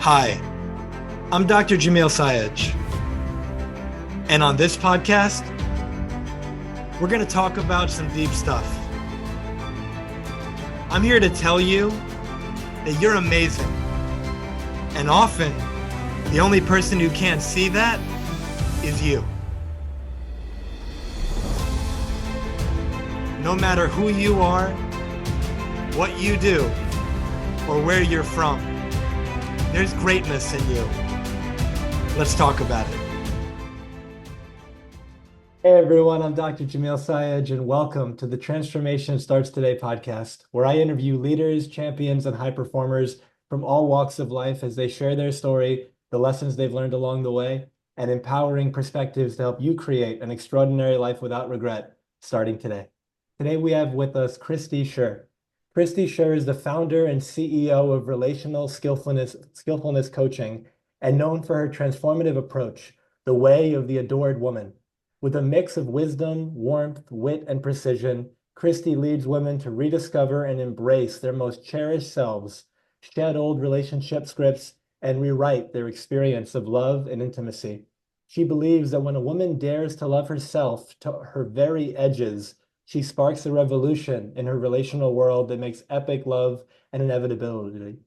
Hi, I'm Dr. Jamil Sayed, and on this podcast, we're going to talk about some deep stuff. I'm here to tell you that you're amazing, and often, the only person who can't see that is you. No matter who you are, what you do, or where you're from, there's greatness in you. Let's talk about it. Hey everyone, I'm Dr. Jamil Sayed, and welcome to the Transformation Starts Today podcast, where I interview leaders, champions, and high performers from all walks of life as they share their story, the lessons they've learned along the way, and empowering perspectives to help you create an extraordinary life without regret, starting today. Today we have with us Kristy Scher. Kristy Scher is the founder and CEO of Relational Skillfulness Coaching, and known for her transformative approach, the way of the adored woman. With a mix of wisdom, warmth, wit, and precision, Kristy leads women to rediscover and embrace their most cherished selves, shed old relationship scripts, and rewrite their experience of love and intimacy. She believes that when a woman dares to love herself to her very edges, she sparks a revolution in her relational world that makes epic love an inevitability.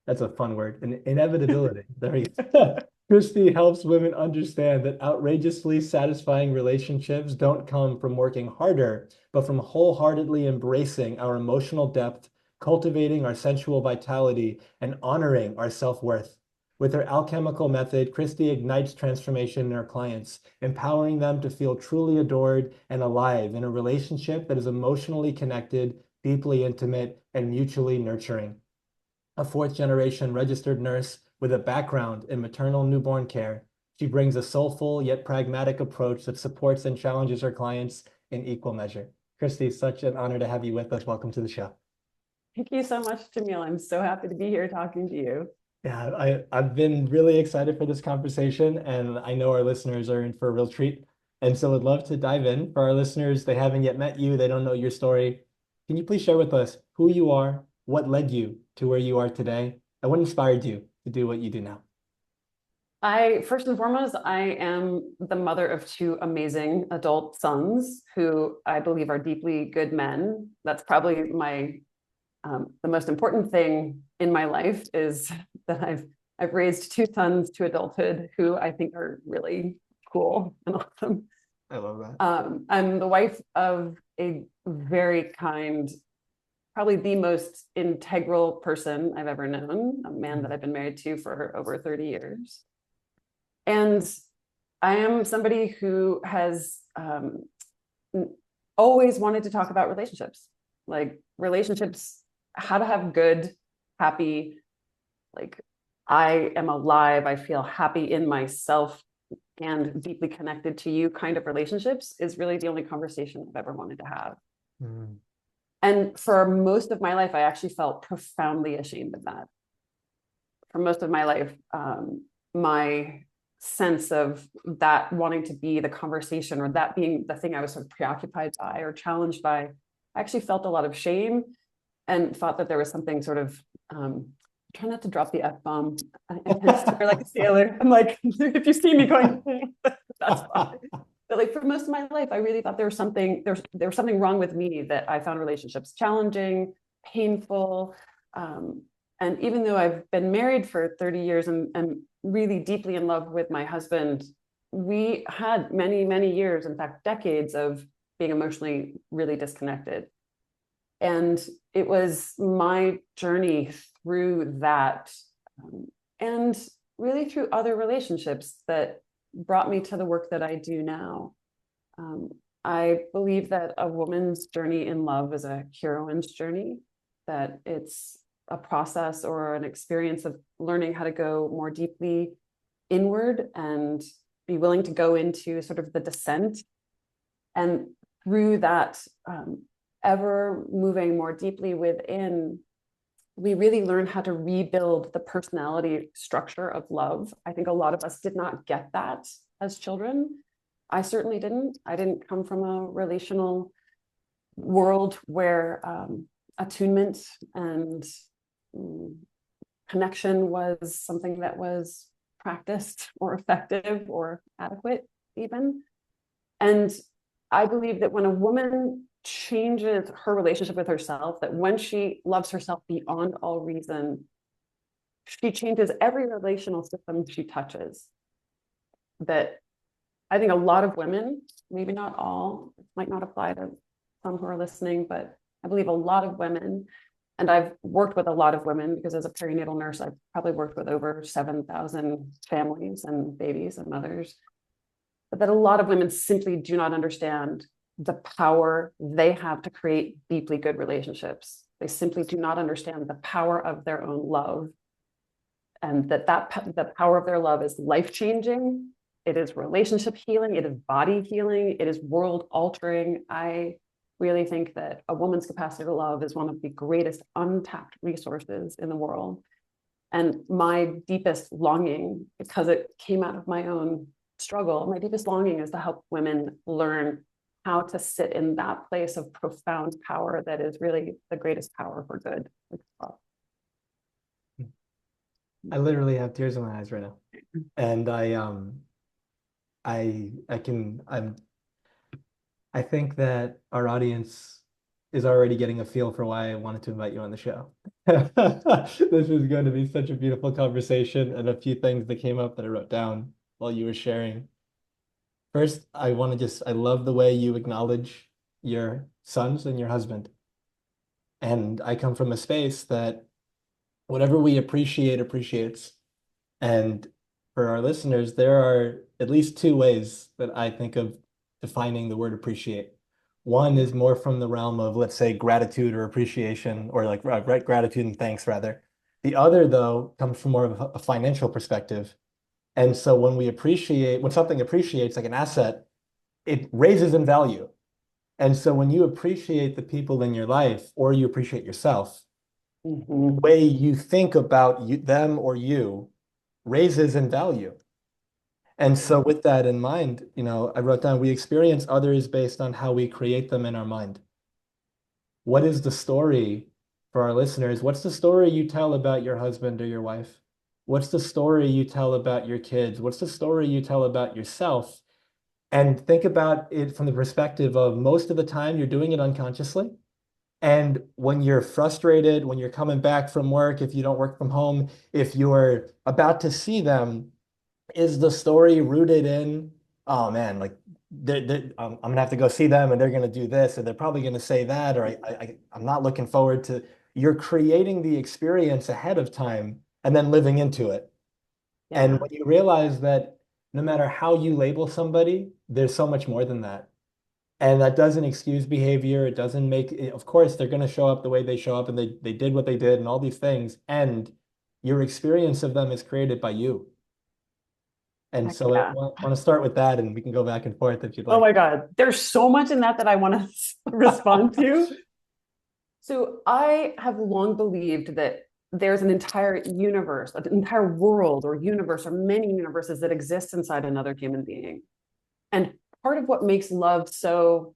That's a fun word, an inevitability. There we go. Kristy helps women understand that outrageously satisfying relationships don't come from working harder, but from wholeheartedly embracing our emotional depth, cultivating our sensual vitality, and honoring our self-worth. With her alchemical method, Kristy ignites transformation in her clients, empowering them to feel truly adored and alive in a relationship that is emotionally connected, deeply intimate, and mutually nurturing. A fourth-generation registered nurse with a background in maternal newborn care, she brings a soulful yet pragmatic approach that supports and challenges her clients in equal measure. Kristy, such an honor to have you with us. Welcome to the show. Thank you so much, Jamil. I'm so happy to be here talking to you. Yeah, I've been really excited for this conversation, and I know our listeners are in for a real treat. And so I'd love to dive in. For our listeners, they haven't yet met you, they don't know your story. Can you please share with us who you are, what led you to where you are today, and what inspired you to do what you do now? First and foremost, I am the mother of two amazing adult sons who I believe are deeply good men. That's probably the most important thing in my life is that I've raised two sons to adulthood who I think are really cool and awesome. I love that. I'm the wife of a very kind, probably the most integral person I've ever known, a man that I've been married to for over 30 years. And I am somebody who has always wanted to talk about relationships, like relationships, how to have good, happy, like I am alive, I feel happy in myself and deeply connected to you kind of relationships is really the only conversation I've ever wanted to have. Mm. And for most of my life, I actually felt profoundly ashamed of that. For most of my life, my sense of that wanting to be the conversation or that being the thing I was sort of preoccupied by or challenged by, I actually felt a lot of shame and thought that there was something sort of, try not to drop the F-bomb. I'm like a sailor. I'm like, if you see me going, that's fine. But like for most of my life, I really thought there was something wrong with me, that I found relationships challenging, painful. And even though I've been married for 30 years and really deeply in love with my husband, we had many, many years, in fact, decades of being emotionally really disconnected. And it was my journey through that, and really through other relationships that brought me to the work that I do now. I believe that a woman's journey in love is a heroine's journey, that it's a process or an experience of learning how to go more deeply inward and be willing to go into sort of the descent. And through that, ever moving more deeply within, we really learn how to rebuild the personality structure of love. I think a lot of us did not get that as children. I certainly didn't. I didn't come from a relational world where attunement and connection was something that was practiced or effective or adequate even. And I believe that when a woman changes her relationship with herself, that when she loves herself beyond all reason, she changes every relational system she touches. That I think a lot of women, maybe not all, might not apply to some who are listening, but I believe a lot of women, and I've worked with a lot of women because as a perinatal nurse, I've probably worked with over 7,000 families and babies and mothers, but that a lot of women simply do not understand the power they have to create deeply good relationships. They simply do not understand the power of their own love, and that the power of their love is life-changing. It is relationship healing. It is body healing. It is world altering. I really think that a woman's capacity to love is one of the greatest untapped resources in the world. And my deepest longing, because it came out of my own struggle, my deepest longing is to help women learn how to sit in that place of profound power that is really the greatest power for good. I literally have tears in my eyes right now. And I think that our audience is already getting a feel for why I wanted to invite you on the show. This is going to be such a beautiful conversation, and a few things that came up that I wrote down while you were sharing. First, I love the way you acknowledge your sons and your husband. And I come from a space that whatever we appreciate appreciates. And for our listeners, there are at least two ways that I think of defining the word appreciate. One is more from the realm of, let's say, gratitude or appreciation, or like right, gratitude and thanks rather. The other, though, comes from more of a financial perspective. And so when something appreciates like an asset, it raises in value. And so when you appreciate the people in your life, or you appreciate yourself, the way you think about them or you raises in value. And so with that in mind, I wrote down, we experience others based on how we create them in our mind. What is the story for our listeners? What's the story you tell about your husband or your wife? What's the story you tell about your kids? What's the story you tell about yourself? And think about it from the perspective of most of the time you're doing it unconsciously. And when you're frustrated, when you're coming back from work, if you don't work from home, if you're about to see them, is the story rooted in, oh man, like I'm gonna have to go see them and they're gonna do this, or they're probably gonna say that, or I'm not looking forward to, you're creating the experience ahead of time and then living into it. Yeah. And when you realize that no matter how you label somebody, there's so much more than that. And that doesn't excuse behavior. It doesn't make, of course, they're going to show up the way they show up, and they did what they did and all these things. And your experience of them is created by you. And Heck so I yeah. want to start with that, and we can go back and forth if you'd Oh like. my God. There's so much in that I want to respond to. So I have long believed that there's an entire universe, an entire world or universe or many universes that exist inside another human being. And part of what makes love so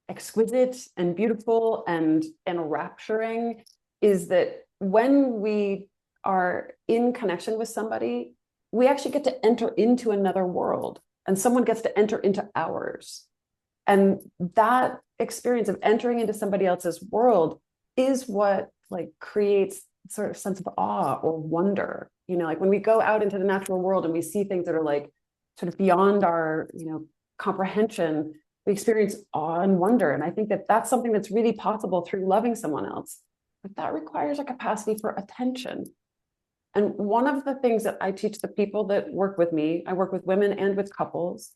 exquisite and beautiful and enrapturing is that when we are in connection with somebody, we actually get to enter into another world, and someone gets to enter into ours. And that experience of entering into somebody else's world is what like creates sort of sense of awe or wonder. Like when we go out into the natural world and we see things that are like sort of beyond our, comprehension, we experience awe and wonder. And I think that that's something that's really possible through loving someone else. But that requires a capacity for attention. And one of the things that I teach the people that work with me, I work with women and with couples.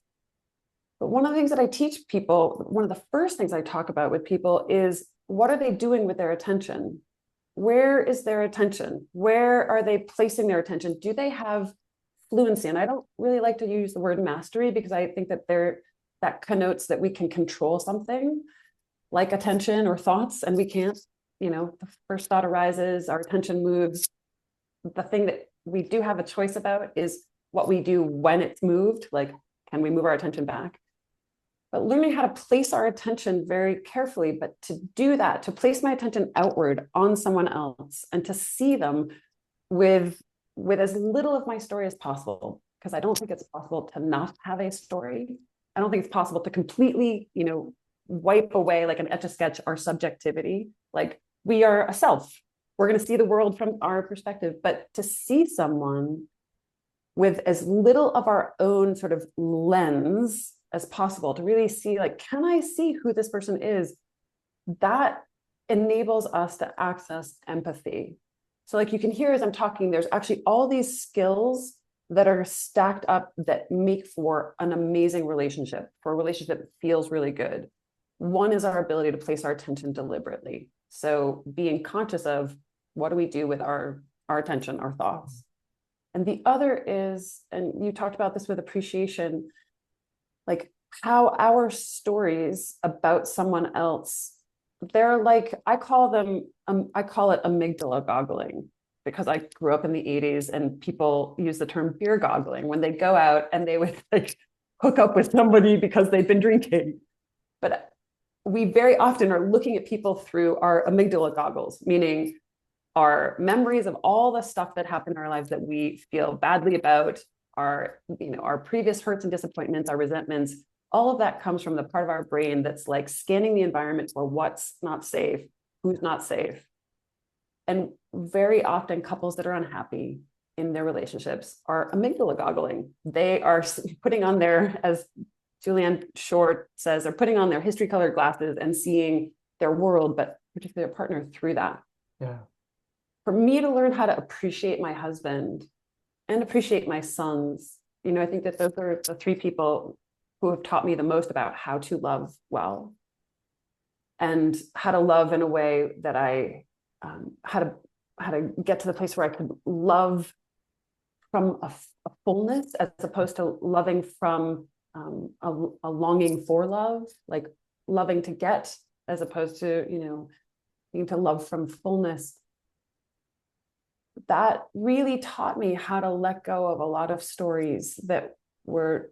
But one of the things that I teach people, one of the first things I talk about with people is, what are they doing with their attention? Where is their attention? Where are they placing their attention? Do they have fluency? And I don't really like to use the word mastery, because I think that that connotes that we can control something like attention or thoughts, and we can't. The first thought arises, our attention moves. The thing that we do have a choice about is what we do when it's moved. Like, can we move our attention back? But learning how to place our attention very carefully, but to do that, to place my attention outward on someone else and to see them with as little of my story as possible, because I don't think it's possible to not have a story. I don't think it's possible to completely, wipe away like an etch-a-sketch our subjectivity. Like we are a self. We're going to see the world from our perspective, but to see someone with as little of our own sort of lens as possible, to really see, like, can I see who this person is? That enables us to access empathy. So like you can hear as I'm talking, there's actually all these skills that are stacked up that make for an amazing relationship, for a relationship that feels really good. One is our ability to place our attention deliberately. So being conscious of what do we do with our attention, our thoughts. And the other is, and you talked about this with appreciation, like how our stories about someone else, they're like, I call it amygdala goggling, because I grew up in the 80s and people use the term beer goggling when they go out and they would like hook up with somebody because they'd been drinking. But we very often are looking at people through our amygdala goggles, meaning our memories of all the stuff that happened in our lives that we feel badly about, our previous hurts and disappointments, our resentments, all of that comes from the part of our brain that's like scanning the environment for what's not safe, who's not safe. And very often couples that are unhappy in their relationships are amygdala goggling. They are putting on their, as Julianne Short says, they're putting on their history colored glasses and seeing their world, but particularly their partner, through that. Yeah. For me to learn how to appreciate my husband and appreciate my sons, I think that those are the three people who have taught me the most about how to love well and how to love in a way that I how to get to the place where I could love from a fullness, as opposed to loving from a longing for love, like loving to get, as opposed to needing to love from fullness. That really taught me how to let go of a lot of stories that were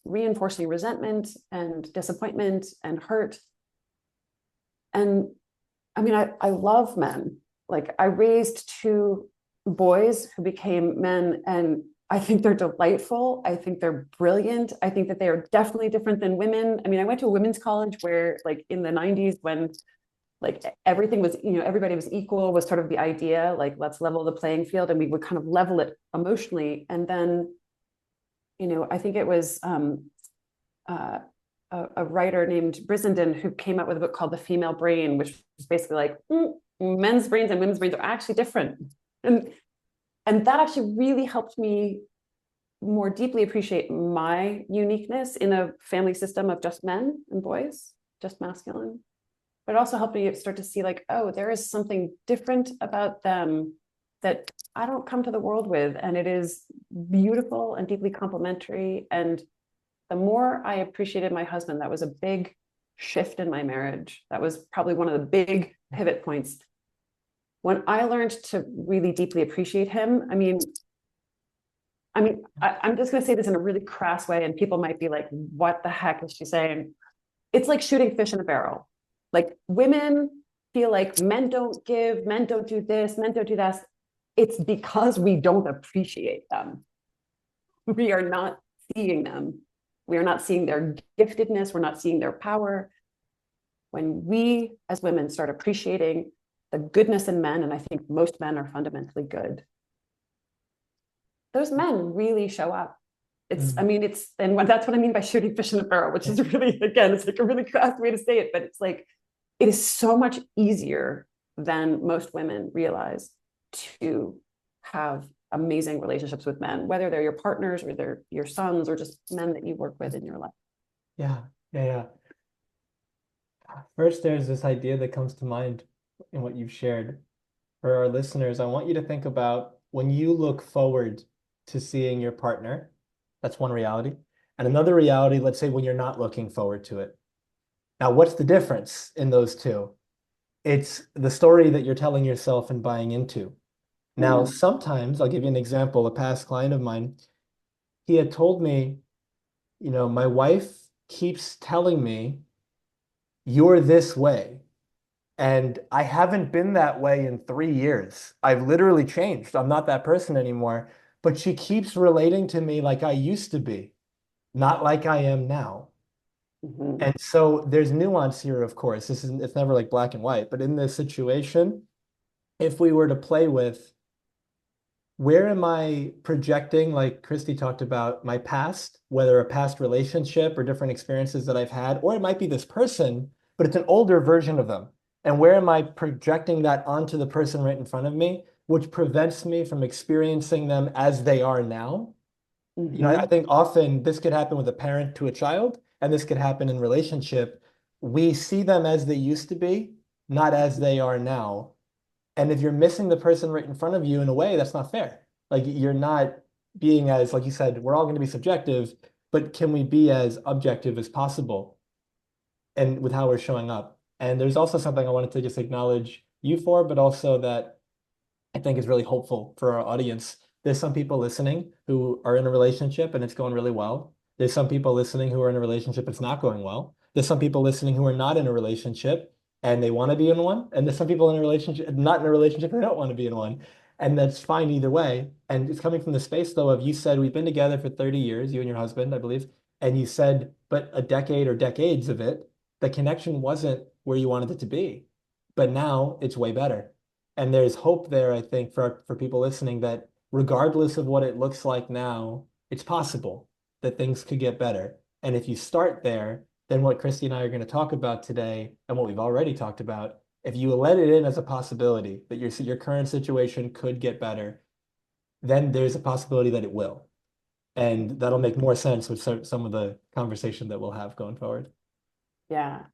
reinforcing resentment and disappointment and hurt. And I mean, I love men. Like I raised two boys who became men, and I think they're delightful. I think they're brilliant. I think that they are definitely different than women. I mean, I went to a women's college where, like, in the 90s, when like everything was, everybody was equal, was sort of the idea, like, let's level the playing field, and we would kind of level it emotionally. And then, I think it was a writer named Brissenden who came out with a book called The Female Brain, which was basically like, men's brains and women's brains are actually different. And that actually really helped me more deeply appreciate my uniqueness in a family system of just men and boys, just masculine. But it also helped me start to see, like, oh, there is something different about them that I don't come to the world with. And it is beautiful and deeply complementary. And the more I appreciated my husband, that was a big shift in my marriage. That was probably one of the big pivot points. When I learned to really deeply appreciate him, I'm just going to say this in a really crass way, and people might be like, what the heck is she saying? It's like shooting fish in a barrel. Like, women feel like men don't give, men don't do this, men don't do that. It's because we don't appreciate them. We are not seeing them. We are not seeing their giftedness. We're not seeing their power. When we as women start appreciating the goodness in men, and I think most men are fundamentally good, those men really show up. That's what I mean by shooting fish in a barrel, which is really, again, it's like a really crass way to say it, but it's like, it is so much easier than most women realize to have amazing relationships with men, whether they're your partners or they're your sons or just men that you work with in your life. Yeah. First, there's this idea that comes to mind in what you've shared. For our listeners, I want you to think about when you look forward to seeing your partner, that's one reality. And another reality, let's say when you're not looking forward to it. Now, what's the difference in those two? It's the story that you're telling yourself and buying into. Now, sometimes, I'll give you an example, a past client of mine, he had told me, my wife keeps telling me, you're this way. And I haven't been that way in 3 years. I've literally changed. I'm not that person anymore. But she keeps relating to me like I used to be, not like I am now. Mhm. And so there's nuance here, of course. It's never like black and white. But in this situation, if we were to play with where am I projecting, like Kristy talked about, my past, whether a past relationship or different experiences that I've had, or it might be this person, but it's an older version of them. And where am I projecting that onto the person right in front of me, which prevents me from experiencing them as they are now? I Mhm. think often this could happen with a parent to a child, and this could happen in relationship. We see them as they used to be, not as they are now. And if you're missing the person right in front of you in a way, that's not fair. Like you're not being as, like you said, we're all going to be subjective, but can we be as objective as possible and with how we're showing up? And there's also something I wanted to just acknowledge you for, but also that I think is really hopeful for our audience. There's some people listening who are in a relationship and it's going really well. There's some people listening who are in a relationship, it's not going well. There's some people listening who are not in a relationship and they want to be in one. And there's some people in a relationship, not in a relationship, they don't want to be in one. And that's fine either way. And it's coming from the space though of you said we've been together for 30 years, you and your husband, I believe. And you said, but a decade or decades of it, the connection wasn't where you wanted it to be. But now it's way better. And there's hope there, I think, for people listening that regardless of what it looks like now, it's possible that things could get better. And if you start there, then what Kristy and I are going to talk about today and what we've already talked about, if you let it in as a possibility that your current situation could get better, then there's a possibility that it will. And that'll make more sense with some of the conversation that we'll have going forward. Yeah.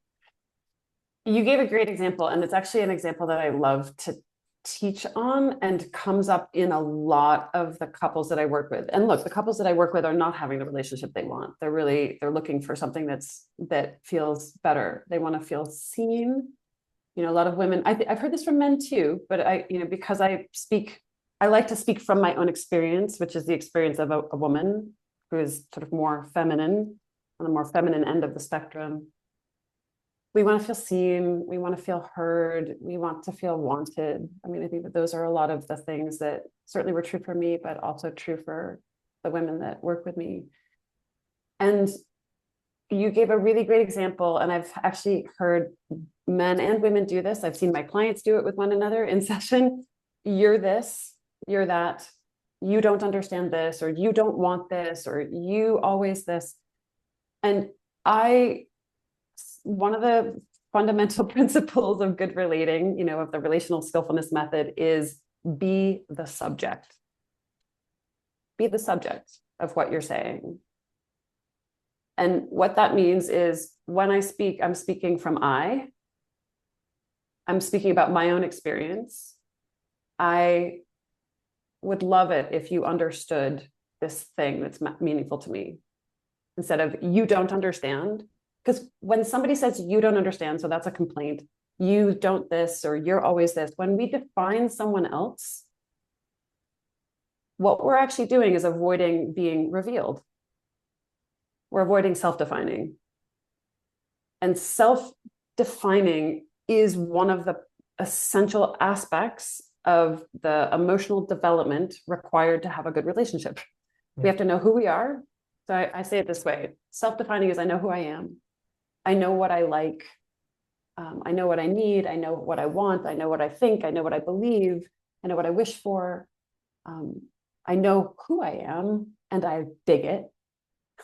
You gave a great example, and it's actually an example that I love to teach on and comes up in a lot of the couples that I work with. And look, the couples that I work with are not having the relationship they want. They're looking for something that feels better. They want to feel seen. A lot of women, I've heard this from men too, but because I like to speak from my own experience, which is the experience of a woman who is sort of more feminine, on the more feminine end of the spectrum. We want to feel seen, we want to feel heard, we want to feel wanted. I mean, I think that those are a lot of the things that certainly were true for me, but also true for the women that work with me. And you gave a really great example, and I've actually heard men and women do this. I've seen my clients do it with one another in session. You're this, you're that, you don't understand this, or you don't want this, or you always this. And one of the fundamental principles of good relating, of the relational skillfulness method is be the subject. Be the subject of what you're saying. And what that means is when I speak, I'm speaking from I'm speaking about my own experience. I would love it if you understood this thing that's meaningful to me instead of you don't understand. Because when somebody says you don't understand, so that's a complaint, you don't this, or you're always this. When we define someone else, what we're actually doing is avoiding being revealed. We're avoiding self-defining. And self-defining is one of the essential aspects of the emotional development required to have a good relationship. We have to know who we are. So I say it this way. Self-defining is I know who I am. I know what I like. I know what I need. I know what I want. I know what I think. I know what I believe. I know what I wish for. I know who I am and I dig it.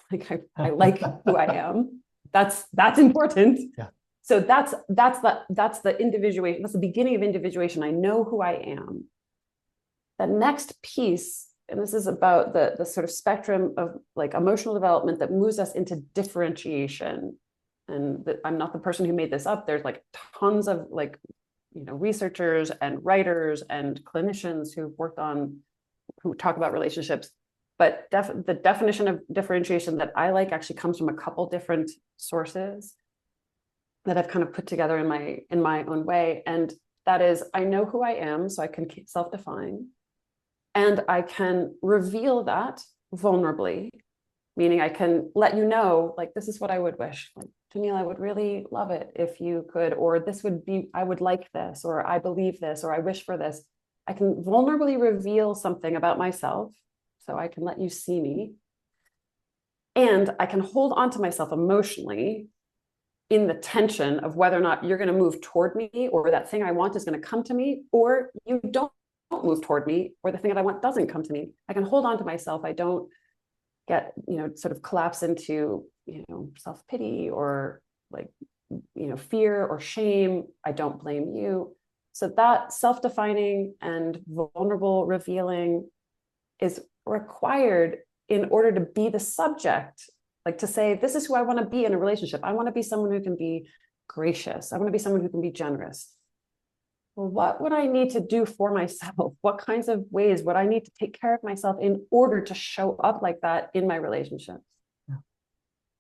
Like I like who I am. That's important. Yeah. So that's the individuation. That's the beginning of individuation. I know who I am. The next piece, and this is about the sort of spectrum of like emotional development that moves us into differentiation. And I'm not the person who made this up. There's like tons of like, researchers and writers and clinicians who talk about relationships. But the definition of differentiation that I like actually comes from a couple different sources that I've kind of put together in my own way. And that is, I know who I am, so I can self-define. And I can reveal that vulnerably meaning I can let you know, like, this is what I would wish. Like, Jamil, I would really love it if you could, or this would be, I would like this, or I believe this, or I wish for this. I can vulnerably reveal something about myself, so I can let you see me. And I can hold on to myself emotionally in the tension of whether or not you're going to move toward me, or that thing I want is going to come to me, or you don't move toward me, or the thing that I want doesn't come to me. I can hold on to myself. I don't get, sort of collapse into, self-pity or like, fear or shame. I don't blame you. So that self-defining and vulnerable revealing is required in order to be the subject, like to say, this is who I want to be in a relationship. I want to be someone who can be gracious. I want to be someone who can be generous. Well, what would I need to do for myself? What kinds of ways would I need to take care of myself in order to show up like that in my relationships? Yeah.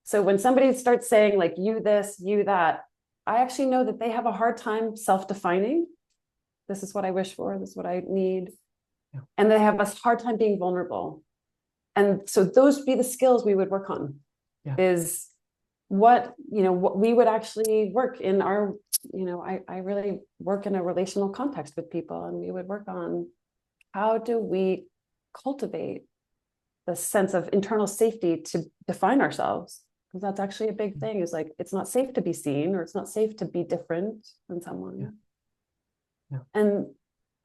So when somebody starts saying like, you this, you that, I actually know that they have a hard time self-defining. This is what I wish for. This is what I need. Yeah. And they have a hard time being vulnerable. And so those would be the skills we would work on. Yeah. Is what we would actually work in our, I really work in a relational context with people, and we would work on how do we cultivate the sense of internal safety to define ourselves, because that's actually a big thing, is like, it's not safe to be seen, or it's not safe to be different than someone. Yeah. Yeah.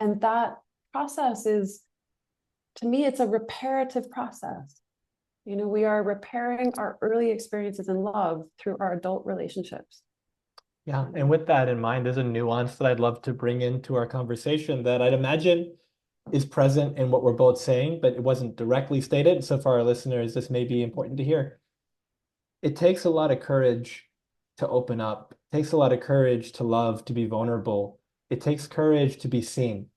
And that process is, to me, it's a reparative process. We are repairing our early experiences in love through our adult relationships. Yeah, and with that in mind, there's a nuance that I'd love to bring into our conversation that I'd imagine is present in what we're both saying, but it wasn't directly stated. So for our listeners, this may be important to hear. It takes a lot of courage to open up. It takes a lot of courage to love, to be vulnerable. It takes courage to be seen.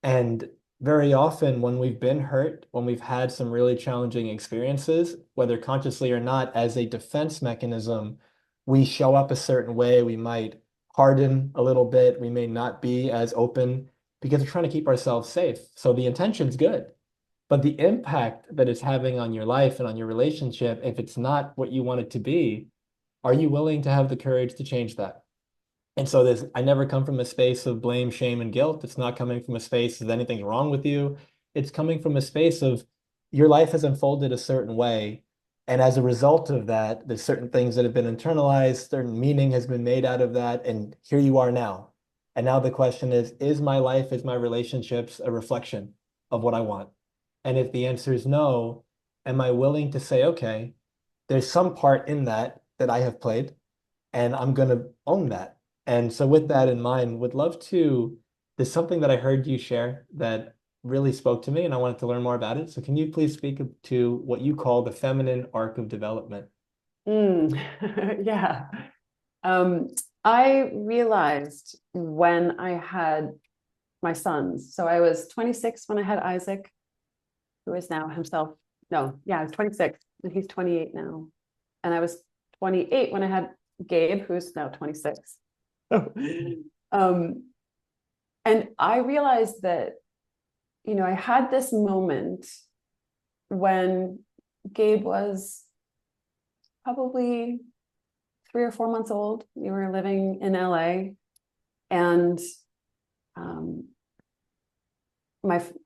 And very often when we've been hurt, when we've had some really challenging experiences, whether consciously or not, as a defense mechanism, we show up a certain way. We might harden a little bit. We may not be as open because we're trying to keep ourselves safe. So the intention's good, but the impact that it's having on your life and on your relationship, if it's not what you want it to be, are you willing to have the courage to change that? And so I never come from a space of blame, shame, and guilt. It's not coming from a space of anything wrong with you. It's coming from a space of your life has unfolded a certain way. And as a result of that, there's certain things that have been internalized, certain meaning has been made out of that. And here you are now. And now the question is my life, is my relationships a reflection of what I want? And if the answer is no, am I willing to say, okay, there's some part in that I have played, and I'm going to own that. And so with that in mind, would love to, there's something that I heard you share that really spoke to me, and I wanted to learn more about it. So can you please speak to what you call the feminine arc of development? Yeah. I realized when I had my sons, so I was 26 when I had Isaac, who is now himself, no, yeah, I was 26 and he's 28 now. And I was 28 when I had Gabe, who's now 26. And I realized that, I had this moment when Gabe was probably 3 or 4 months old. We were living in LA, and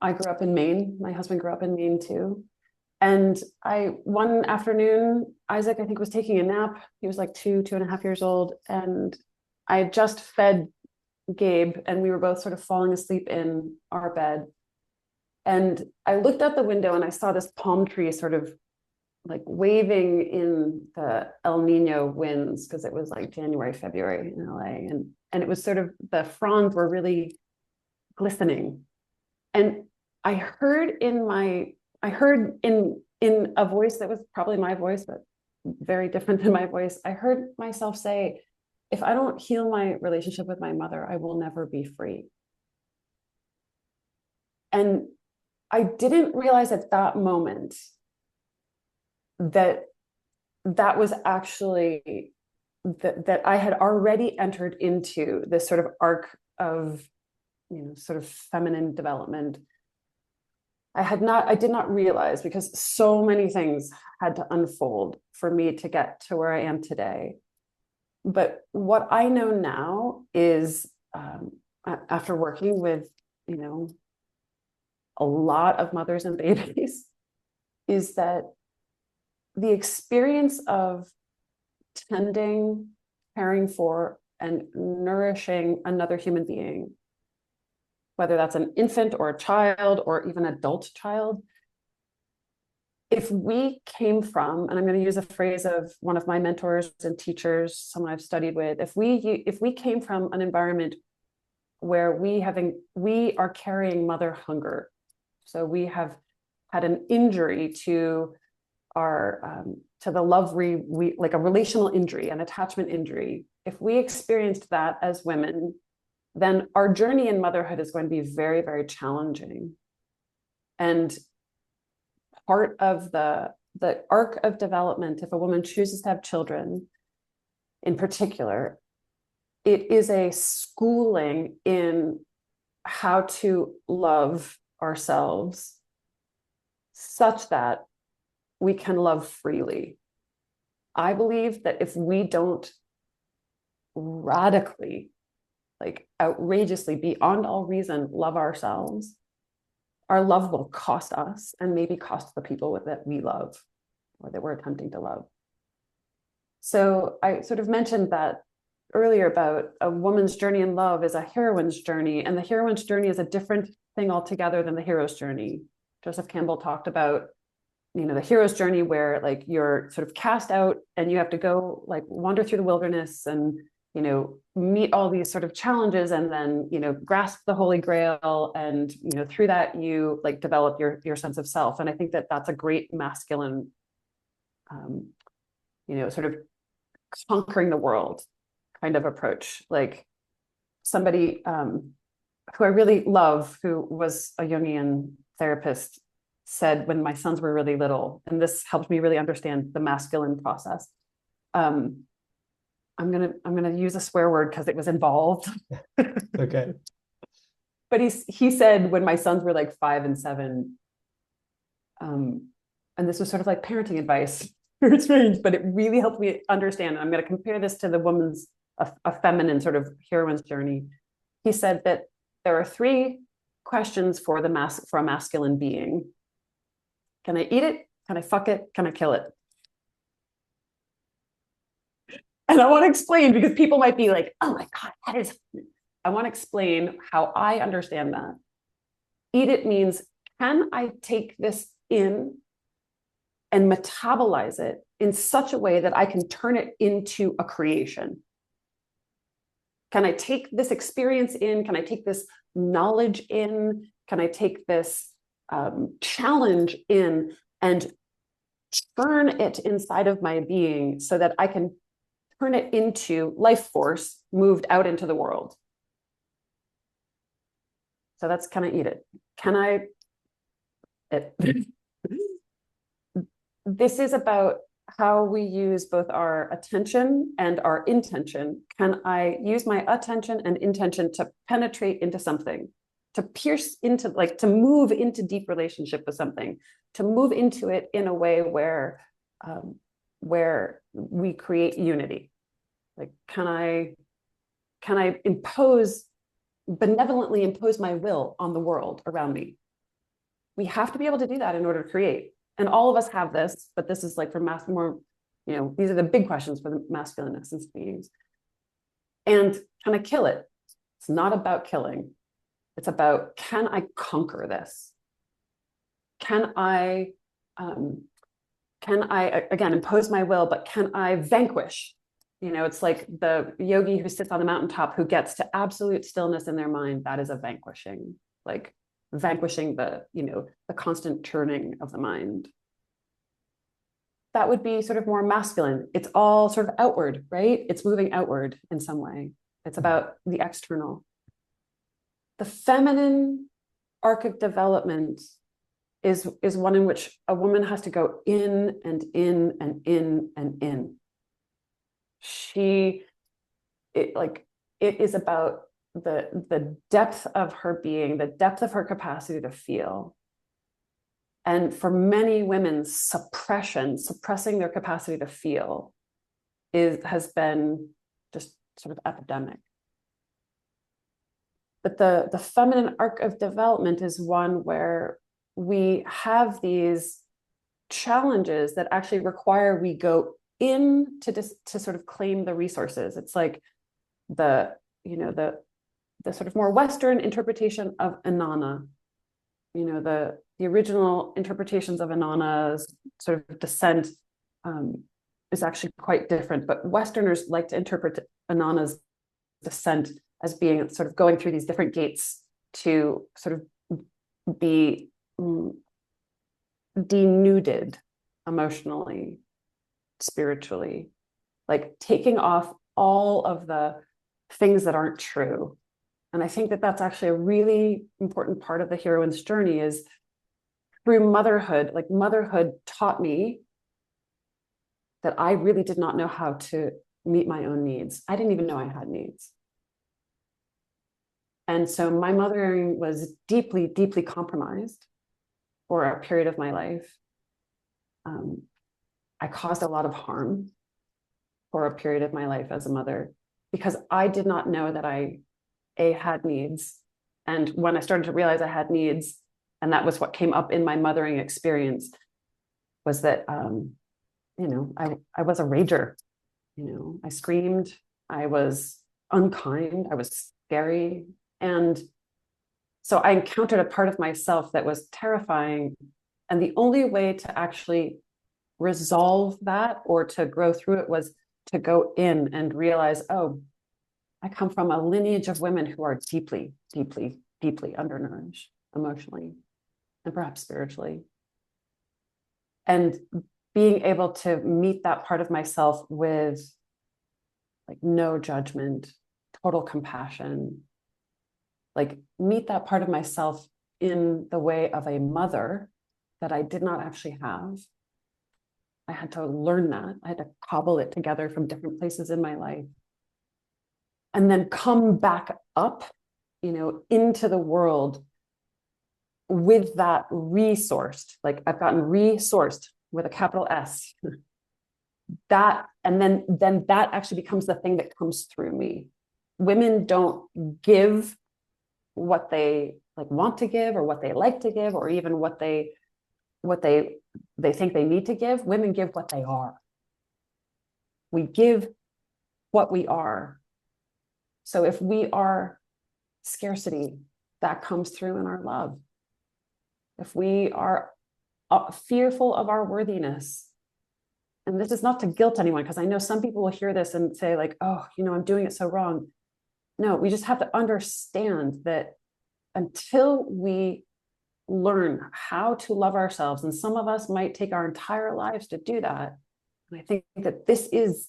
I grew up in Maine. My husband grew up in Maine too. And one afternoon, Isaac, I think, was taking a nap. He was like 2.5 years old. And I had just fed Gabe, and we were both sort of falling asleep in our bed. And I looked out the window and I saw this palm tree sort of like waving in the El Nino winds, because it was like January, February in LA. And it was sort of, the fronds were really glistening. And I heard in a voice that was probably my voice, but very different than my voice, I heard myself say, if I don't heal my relationship with my mother, I will never be free. And I didn't realize at that moment that was actually that I had already entered into this sort of arc of, sort of feminine development. I did not realize, because so many things had to unfold for me to get to where I am today. But what I know now is, after working with, a lot of mothers and babies, is that the experience of tending, caring for, and nourishing another human being, whether that's an infant or a child or even adult child, if we came from, and I'm going to use a phrase of one of my mentors and teachers, someone I've studied with, if we came from an environment where we are carrying mother hunger, so we have had an injury to our to the love we like a relational injury, an attachment injury, if we experienced that as women, then our journey in motherhood is going to be very, very challenging. And part of the arc of development, if a woman chooses to have children in particular, it is a schooling in how to love ourselves such that we can love freely. I believe that if we don't radically, like outrageously, beyond all reason, love ourselves, our love will cost us and maybe cost the people that we love or that we're attempting to love. So I sort of mentioned that earlier about a woman's journey in love is a heroine's journey, and the heroine's journey is a different thing altogether than the hero's journey. Joseph Campbell talked about, the hero's journey where like you're sort of cast out and you have to go like wander through the wilderness and, meet all these sort of challenges and then, grasp the Holy Grail. And, through that you like develop your sense of self. And I think that that's a great masculine, sort of conquering the world kind of approach. Like somebody who I really love, who was a Jungian therapist, said when my sons were really little, and this helped me really understand the masculine process. I'm gonna use a swear word because it was involved. Okay. But he said when my sons were like 5 and 7, and this was sort of like parenting advice. It's strange, but it really helped me understand. And I'm going to compare this to the woman's, a feminine sort of heroine's journey. He said that there are 3 questions for a masculine being. Can I eat it? Can I fuck it? Can I kill it? And I want to explain, because people might be like, oh my God, I want to explain how I understand that. Eat it means, can I take this in and metabolize it in such a way that I can turn it into a creation? Can I take this experience in? Can I take this knowledge in? Can I take this challenge in and turn it inside of my being so that I can turn it into life force moved out into the world? So that's, can I eat it? Can I? This is about how we use both our attention and our intention. Can I use my attention and intention to penetrate into something, to pierce into, like, to move into deep relationship with something, to move into it in a way where we create unity? Like, can I benevolently impose my will on the world around me? We have to be able to do that in order to create. And all of us have this, but this is like for more, these are the big questions for the masculine essence beings. And can I kill it? It's not about killing. It's about, can I conquer this? Can I again impose my will, but can I vanquish? It's like the yogi who sits on the mountaintop who gets to absolute stillness in their mind. That is a vanquishing, like vanquishing the constant churning of the mind. That would be sort of more masculine. It's all sort of outward, right? It's moving outward in some way. It's about the external. The feminine arc of development is one in which a woman has to go in and in and in and in. It is about the depth of her being, the depth of her capacity to feel. And for many women, suppressing their capacity to feel has been just sort of epidemic. But the feminine arc of development is one where we have these challenges that actually require we go in to sort of claim the resources. It's like the sort of more Western interpretation of Inanna. The original interpretations of Inanna's sort of descent is actually quite different, but Westerners like to interpret Inanna's descent as being sort of going through these different gates to sort of be denuded emotionally, spiritually, like taking off all of the things that aren't true. And I think that that's actually a really important part of the heroine's journey is through motherhood. Like motherhood taught me that I really did not know how to meet my own needs. I didn't even know I had needs. And so my mothering was deeply, deeply compromised for a period of my life. I caused a lot of harm for a period of my life as a mother because I did not know that I had needs. And when I started to realize I had needs, and that was what came up in my mothering experience, was that, I was a rager. I screamed, I was unkind, I was scary. And so I encountered a part of myself that was terrifying. And the only way to actually resolve that or to grow through it was to go in and realize, oh, I come from a lineage of women who are deeply, deeply, deeply undernourished emotionally and perhaps spiritually. And being able to meet that part of myself with like no judgment, total compassion, like meet that part of myself in the way of a mother that I did not actually have. I had to learn that. I had to cobble it together from different places in my life. And then come back up, into the world with that resourced, like I've gotten resourced with a capital S. That, and then that actually becomes the thing that comes through me. Women don't give what they like want to give or what they like to give, or even what they think they need to give. Women give what they are. We give what we are. So if we are scarcity, that comes through in our love. If we are fearful of our worthiness, and this is not to guilt anyone, because I know some people will hear this and say like, oh, I'm doing it so wrong. No, we just have to understand that until we learn how to love ourselves, and some of us might take our entire lives to do that. And I think that this is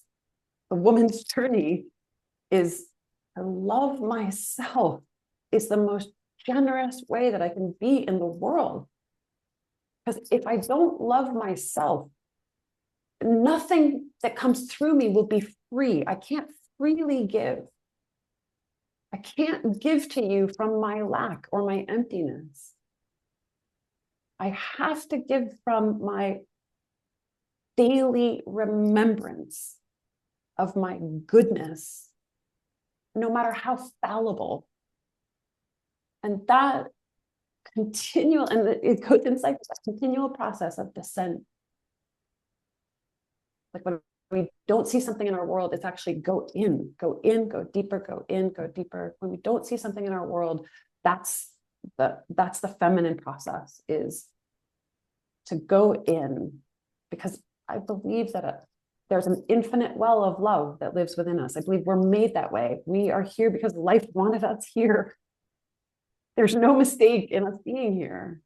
the woman's journey, is to love myself is the most generous way that I can be in the world. Because if I don't love myself, nothing that comes through me will be free. I can't freely give. I can't give to you from my lack or my emptiness. I have to give from my daily remembrance of my goodness, no matter how fallible. And that it goes inside that continual process of descent. Like when we don't see something in our world, it's actually go in, go deeper, go in, go deeper. When we don't see something in our world, that's the feminine process, is to go in, because I believe that there's an infinite well of love that lives within us. I believe we're made that way. We are here because life wanted us here. There's no mistake in us being here.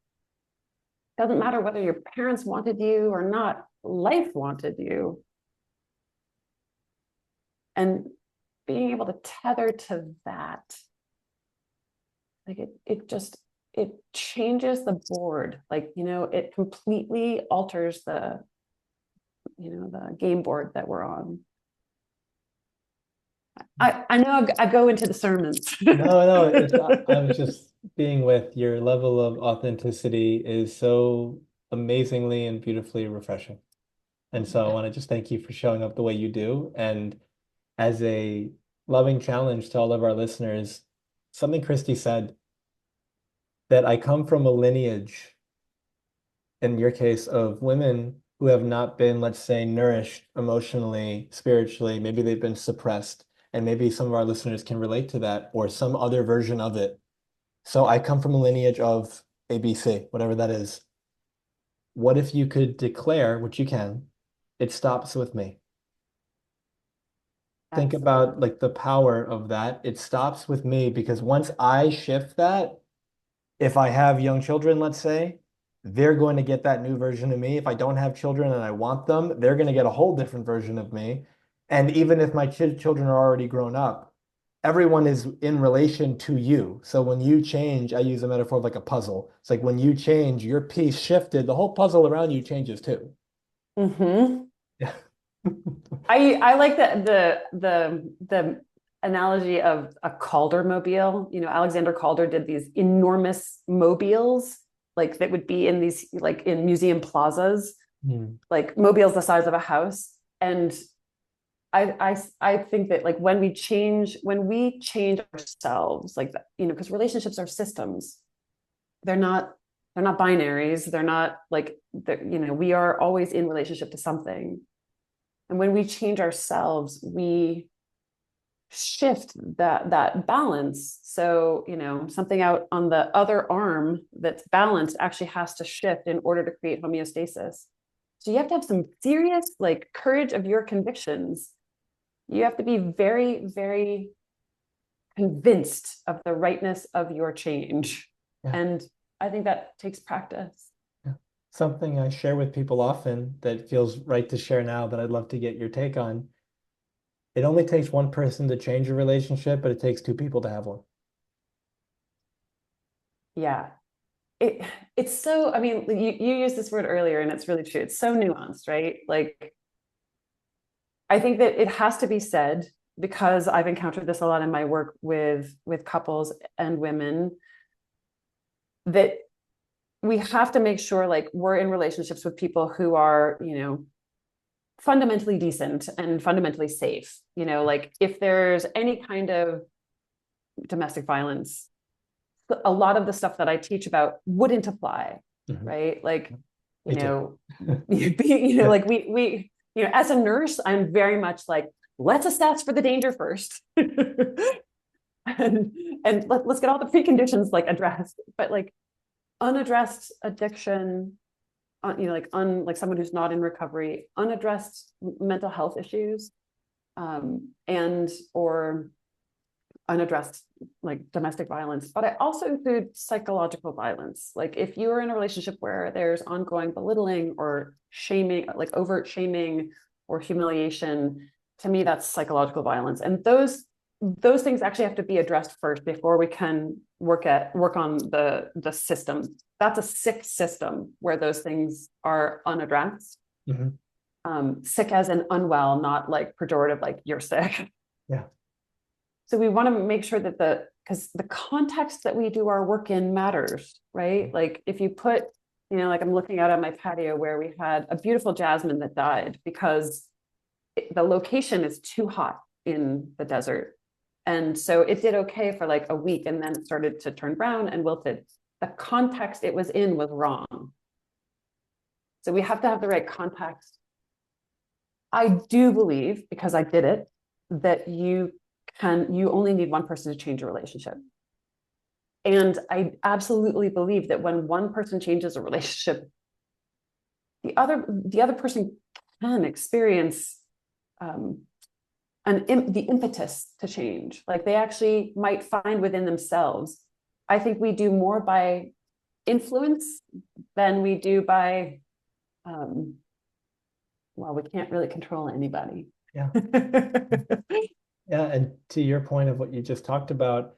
Doesn't matter whether your parents wanted you or not, life wanted you. And being able to tether to that, like it changes the board. Like, it completely alters the game board that we're on. I know I go into the sermons. No, I'm just being with your level of authenticity is so amazingly and beautifully refreshing. And so I want to just thank you for showing up the way you do. And as a loving challenge to all of our listeners, something Kristy said, that I come from a lineage, in your case, of women who have not been, let's say, nourished emotionally, spiritually. Maybe they've been suppressed. And maybe some of our listeners can relate to that or some other version of it. So I come from a lineage of ABC, whatever that is. What if you could declare, which you can, it stops with me? Think That's about like the power of that. It stops with me because once I shift that, if I have young children, let's say, they're going to get that new version of me. If I don't have children and I want them, they're going to get a whole different version of me. And even if my children are already grown up, everyone is in relation to you. So when you change, I use a metaphor of like a puzzle. It's like when you change, your piece shifted, the whole puzzle around you changes too. mm-hmm. Yeah. I like the analogy of a Calder mobile. You know, Alexander Calder did these enormous mobiles, like that would be in these like in museum plazas, like mobiles the size of a house. And I think that like when we change ourselves, like you know, because relationships are systems. They're not binaries. They're not like you know, we are always in relationship to something. And when we change ourselves, we shift that balance. So, you know, something out on the other arm that's balanced actually has to shift in order to create homeostasis. So you have to have some serious like courage of your convictions. You have to be very, very convinced of the rightness of your change. Yeah. And I think that takes practice. Yeah. Something I share with people often that feels right to share now that I'd love to get your take on. It only takes one person to change a relationship, but it takes two people to have one. Yeah. It it's so, I mean, you used this word earlier and it's really true. It's so nuanced, right? Like I think that it has to be said because I've encountered this a lot in my work with couples and women that we have to make sure like we're in relationships with people who are, you know, fundamentally decent and fundamentally safe. You know, like if there's any kind of domestic violence, a lot of the stuff that I teach about wouldn't apply, right? Like, you Me too. know, you know, like we, you know, as a nurse, I'm very much like, let's assess for the danger first. and let's get all the preconditions like addressed. But like unaddressed addiction, you know, like someone who's not in recovery, unaddressed mental health issues, and or unaddressed like domestic violence, but I also include psychological violence. Like if you are in a relationship where there's ongoing belittling or shaming, like overt shaming or humiliation, to me that's psychological violence. And those things actually have to be addressed first before we can work on the system. That's a sick system where those things are unaddressed. Sick as in unwell, not like pejorative, like you're sick. Yeah. So we want to make sure that because the context that we do our work in matters, right? Like if you put, you know, like I'm looking out on my patio where we had a beautiful jasmine that died because the location is too hot in the desert. And so it did okay for like a week and then it started to turn brown and wilted. The context it was in was wrong. So we have to have the right context. I do believe, because I did it, that you only need one person to change a relationship. And I absolutely believe that when one person changes a relationship, the other person can experience the impetus to change. Like they actually might find within themselves. I think we do more by influence than we do by, well, we can't really control anybody. Yeah. Yeah. And to your point of what you just talked about,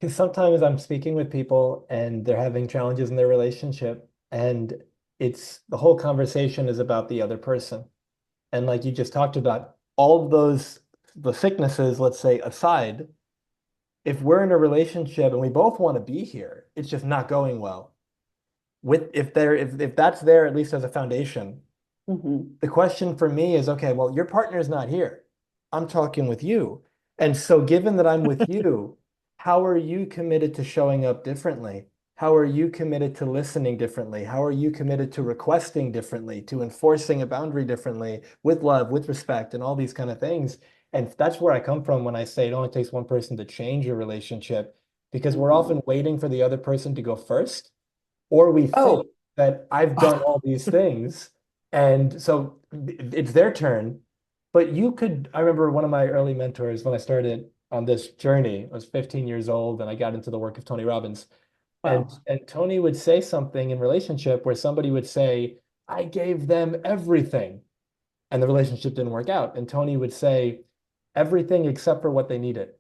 because sometimes I'm speaking with people and they're having challenges in their relationship, and it's the whole conversation is about the other person. And like you just talked about, all of those, the sicknesses, let's say, aside, if we're in a relationship and we both want to be here, it's just not going well. with if that's there at least as a foundation, Mm-hmm. the question for me is, okay, well, your partner is not here. I'm talking with you. And so given that I'm with you, how are you committed to showing up differently? How are you committed to listening differently? How are you committed to requesting differently, to enforcing a boundary differently with love, with respect, and all these kind of things? And that's where I come from when I say it only takes one person to change your relationship, because we're Mm-hmm. often waiting for the other person to go first, or we think Oh, that I've done all these things, and so it's their turn. But you could, I remember one of my early mentors when I started on this journey, I was 15 years old and I got into the work of Tony Robbins. well, And Tony would say something in relationship where somebody would say, I gave them everything, and the relationship didn't work out. And Tony would say, everything except for what they needed.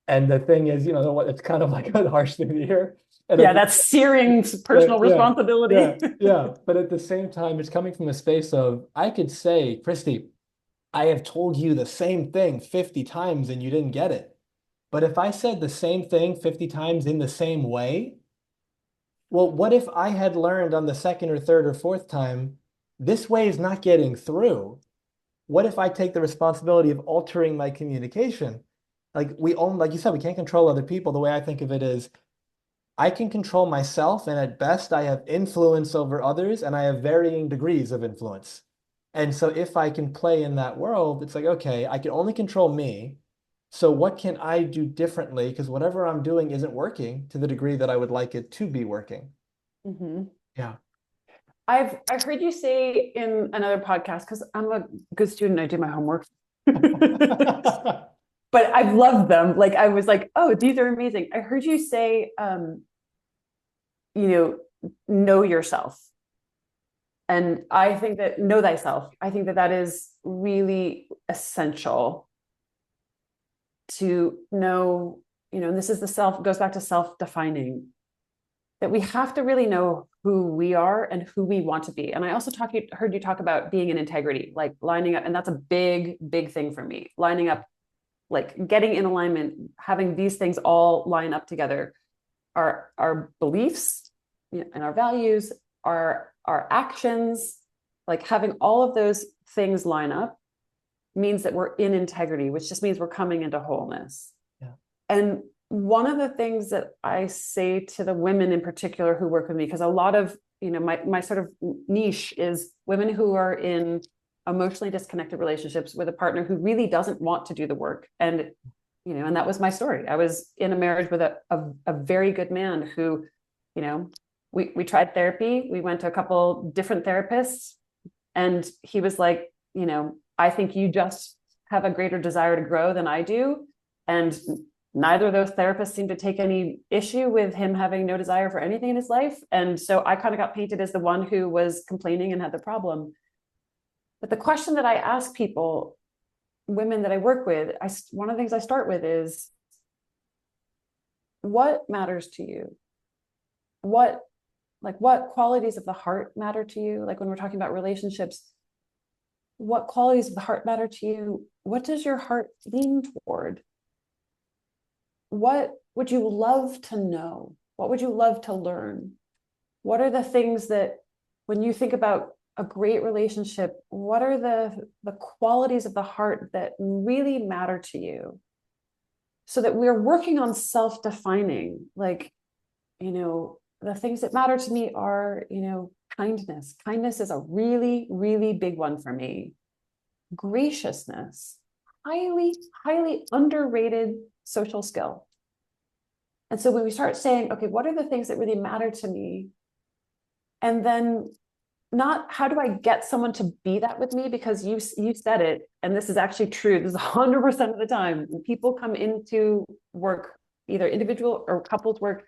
And the thing is, it's kind of like a harsh thing to hear. And yeah, that's searing personal yeah, yeah, responsibility. yeah. But at the same time, it's coming from a space of, I could say, Kristy, I have told you the same thing 50 times and you didn't get it. But if I said the same thing 50 times in the same way, well, what if I had learned on the second or third or fourth time, this way is not getting through? What if I take the responsibility of altering my communication? Like you said, we can't control other people. The way I think of it is, I can control myself, and at best, I have influence over others, and I have varying degrees of influence. And so, if I can play in that world, it's like, okay, I can only control me. So, what can I do differently? Because whatever I'm doing isn't working to the degree that I would like it to be working. Mm-hmm. Yeah. I've heard you say in another podcast, because I'm a good student, I do my homework. But I've loved them. Like I was like, oh, these are amazing. I heard you say, know yourself. And I think that know thyself. I think that that is really essential to know, and this is the self, goes back to self-defining, that we have to really know who we are and who we want to be. And I also heard you talk about being in integrity, like lining up. And that's a big, big thing for me, lining up, like getting in alignment, having these things all line up together, our beliefs, and our values, our actions, like having all of those things line up means that we're in integrity, which just means we're coming into wholeness. Yeah. And one of the things that I say to the women in particular who work with me, because a lot of, my sort of niche is women who are in emotionally disconnected relationships with a partner who really doesn't want to do the work. And, and that was my story. I was in a marriage with a very good man who, we tried therapy. We went to a couple different therapists, and he was like, I think you just have a greater desire to grow than I do. And neither of those therapists seemed to take any issue with him having no desire for anything in his life. And so I kind of got painted as the one who was complaining and had the problem. But the question that I ask people, women that I work with, one of the things I start with is, what matters to you? What qualities of the heart matter to you? Like when we're talking about relationships, what qualities of the heart matter to you? What does your heart lean toward? What would you love to know? What would you love to learn? What are the things that, when you think about a great relationship, what are the qualities of the heart that really matter to you? So that we're working on self-defining, like, the things that matter to me are, kindness. Kindness is a really, really big one for me. Graciousness, highly, highly underrated social skill. And so when we start saying, okay, what are the things that really matter to me? And then not how do I get someone to be that with me? Because you said it, and this is actually true. This is 100% of the time. When people come into work, either individual or couples work,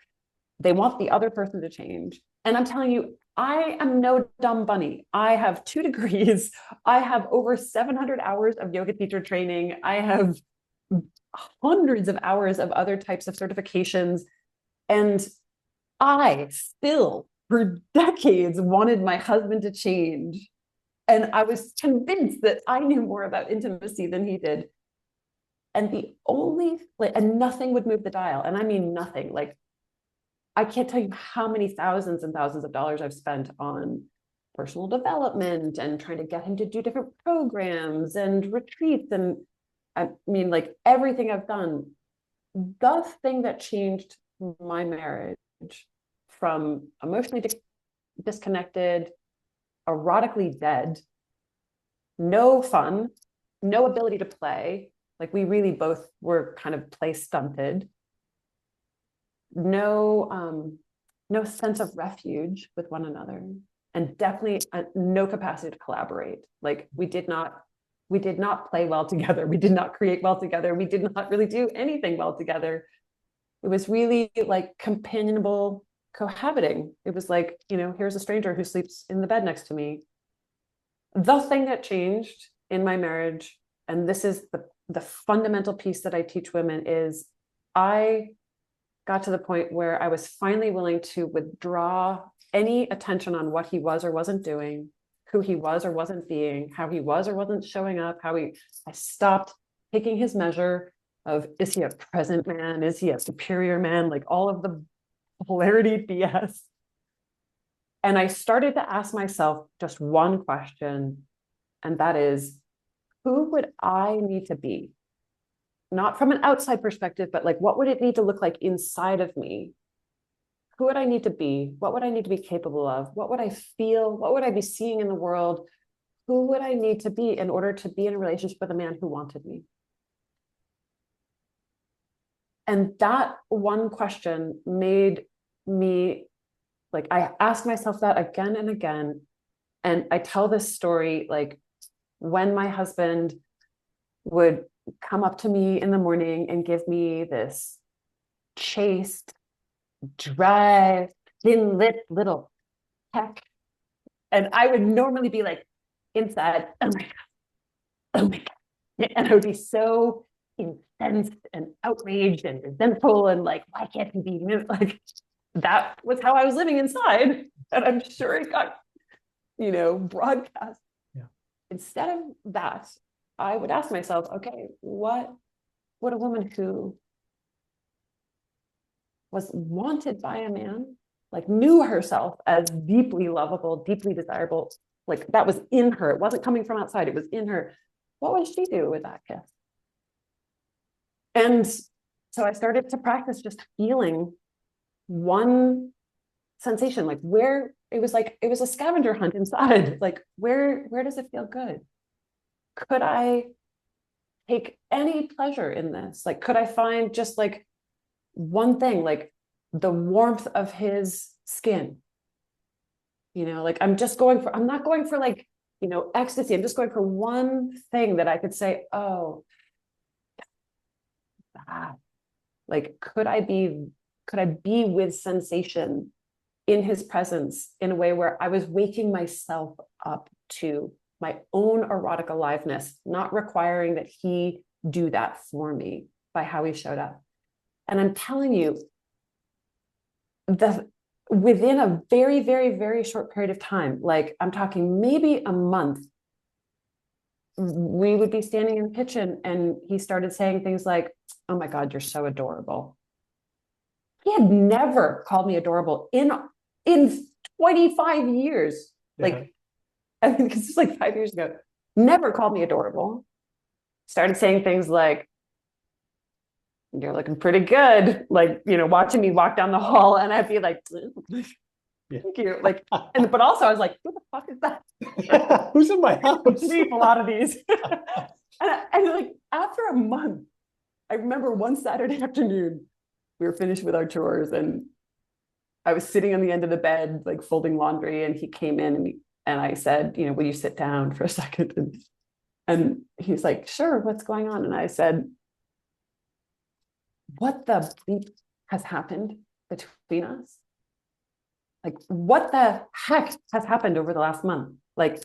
they want the other person to change. And I'm telling you, I am no dumb bunny. I have 2 degrees. I have over 700 hours of yoga teacher training. I have hundreds of hours of other types of certifications. And I still, for decades, wanted my husband to change. And I was convinced that I knew more about intimacy than he did. And and nothing would move the dial. And I mean nothing. Like I can't tell you how many thousands and thousands of dollars I've spent on personal development and trying to get him to do different programs and retreats. And I mean, like everything I've done, the thing that changed my marriage from emotionally disconnected, erotically dead, no fun, no ability to play. Like we really both were kind of play stunted. No sense of refuge with one another, and definitely no capacity to collaborate. Like we did not play well together. We did not create well together. We did not really do anything well together. It was really like companionable cohabiting. It was like, here's a stranger who sleeps in the bed next to me. The thing that changed in my marriage, and this is the fundamental piece that I teach women, is I got to the point where I was finally willing to withdraw any attention on what he was or wasn't doing, who he was or wasn't being, how he was or wasn't showing up, I stopped taking his measure of, is he a present man? Is he a superior man? Like all of the polarity BS. And I started to ask myself just one question, and that is, who would I need to be? Not from an outside perspective, but like, what would it need to look like inside of me? Who would I need to be? What would I need to be capable of? What would I feel? What would I be seeing in the world? Who would I need to be in order to be in a relationship with a man who wanted me? And that one question made me, like, I asked myself that again and again. And I tell this story, like, when my husband would come up to me in the morning and give me this chaste, dry, thin lit little peck. And I would normally be like inside, oh my God, oh my God. And I would be so incensed and outraged and resentful and like, why can't he be like, that was how I was living inside. And I'm sure it got, broadcast. Yeah. Instead of that, I would ask myself, okay, what would a woman who was wanted by a man, like knew herself as deeply lovable, deeply desirable, like that was in her. It wasn't coming from outside. It was in her. What would she do with that kiss? And so I started to practice just feeling one sensation, like where it was a scavenger hunt inside. Like where does it feel good? Could I take any pleasure in this? Like, could I find just like one thing, like the warmth of his skin? Like I'm not going for like, ecstasy. I'm just going for one thing that I could say, oh, that. Like, could I be with sensation in his presence in a way where I was waking myself up to my own erotic aliveness, not requiring that he do that for me by how he showed up. And I'm telling you, within a very, very, very short period of time, like I'm talking maybe a month, we would be standing in the kitchen and he started saying things like, oh my God, you're so adorable. He had never called me adorable in 25 years. Yeah. Like, I mean, because it's like 5 years ago, never called me adorable. Started saying things like, you're looking pretty good. Like, watching me walk down the hall and I'd be like, thank you. Like, but also I was like, who the fuck is that? Who's in my house? Sleep a lot of these. and like after a month, I remember one Saturday afternoon, we were finished with our chores and I was sitting on the end of the bed, like folding laundry, and he came in and I said, will you sit down for a second? And he's like, sure, what's going on? And I said, what the bleep has happened between us? Like, what the heck has happened over the last month? Like,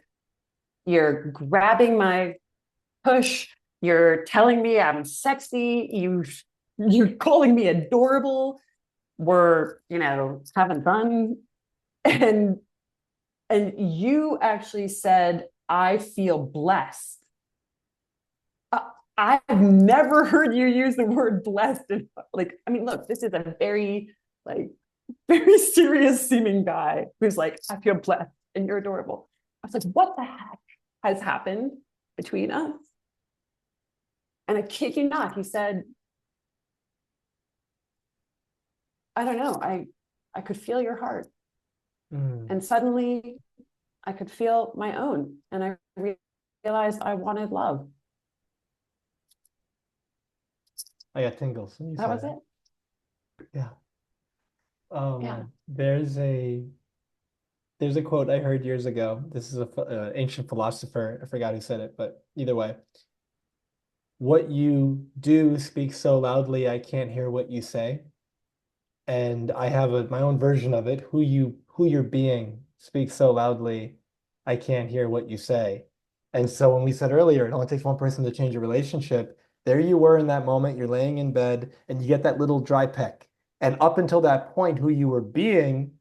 you're grabbing my push, you're telling me I'm sexy, you're calling me adorable, we're, having fun. And you actually said, I feel blessed. I've never heard you use the word blessed. Like, I mean, look, this is a very like very serious seeming guy who's like, I feel blessed and you're adorable. I was like, what the heck has happened between us? And I kid you not, he said, I don't know, I could feel your heart. And suddenly I could feel my own. And I realized I wanted love. I got tingles when you That said was it. it. Yeah. Oh Yeah. man, there's a quote I heard years ago. This is a ancient philosopher. I forgot who said it, but either way, what you do speaks so loudly I can't hear what you say. And I have my own version of it. Who you're being speaks so loudly I can't hear what you say. And so when we said earlier, it only takes one person to change a relationship, there you were in that moment, you're laying in bed and you get that little dry peck. And up until that point, who you were being,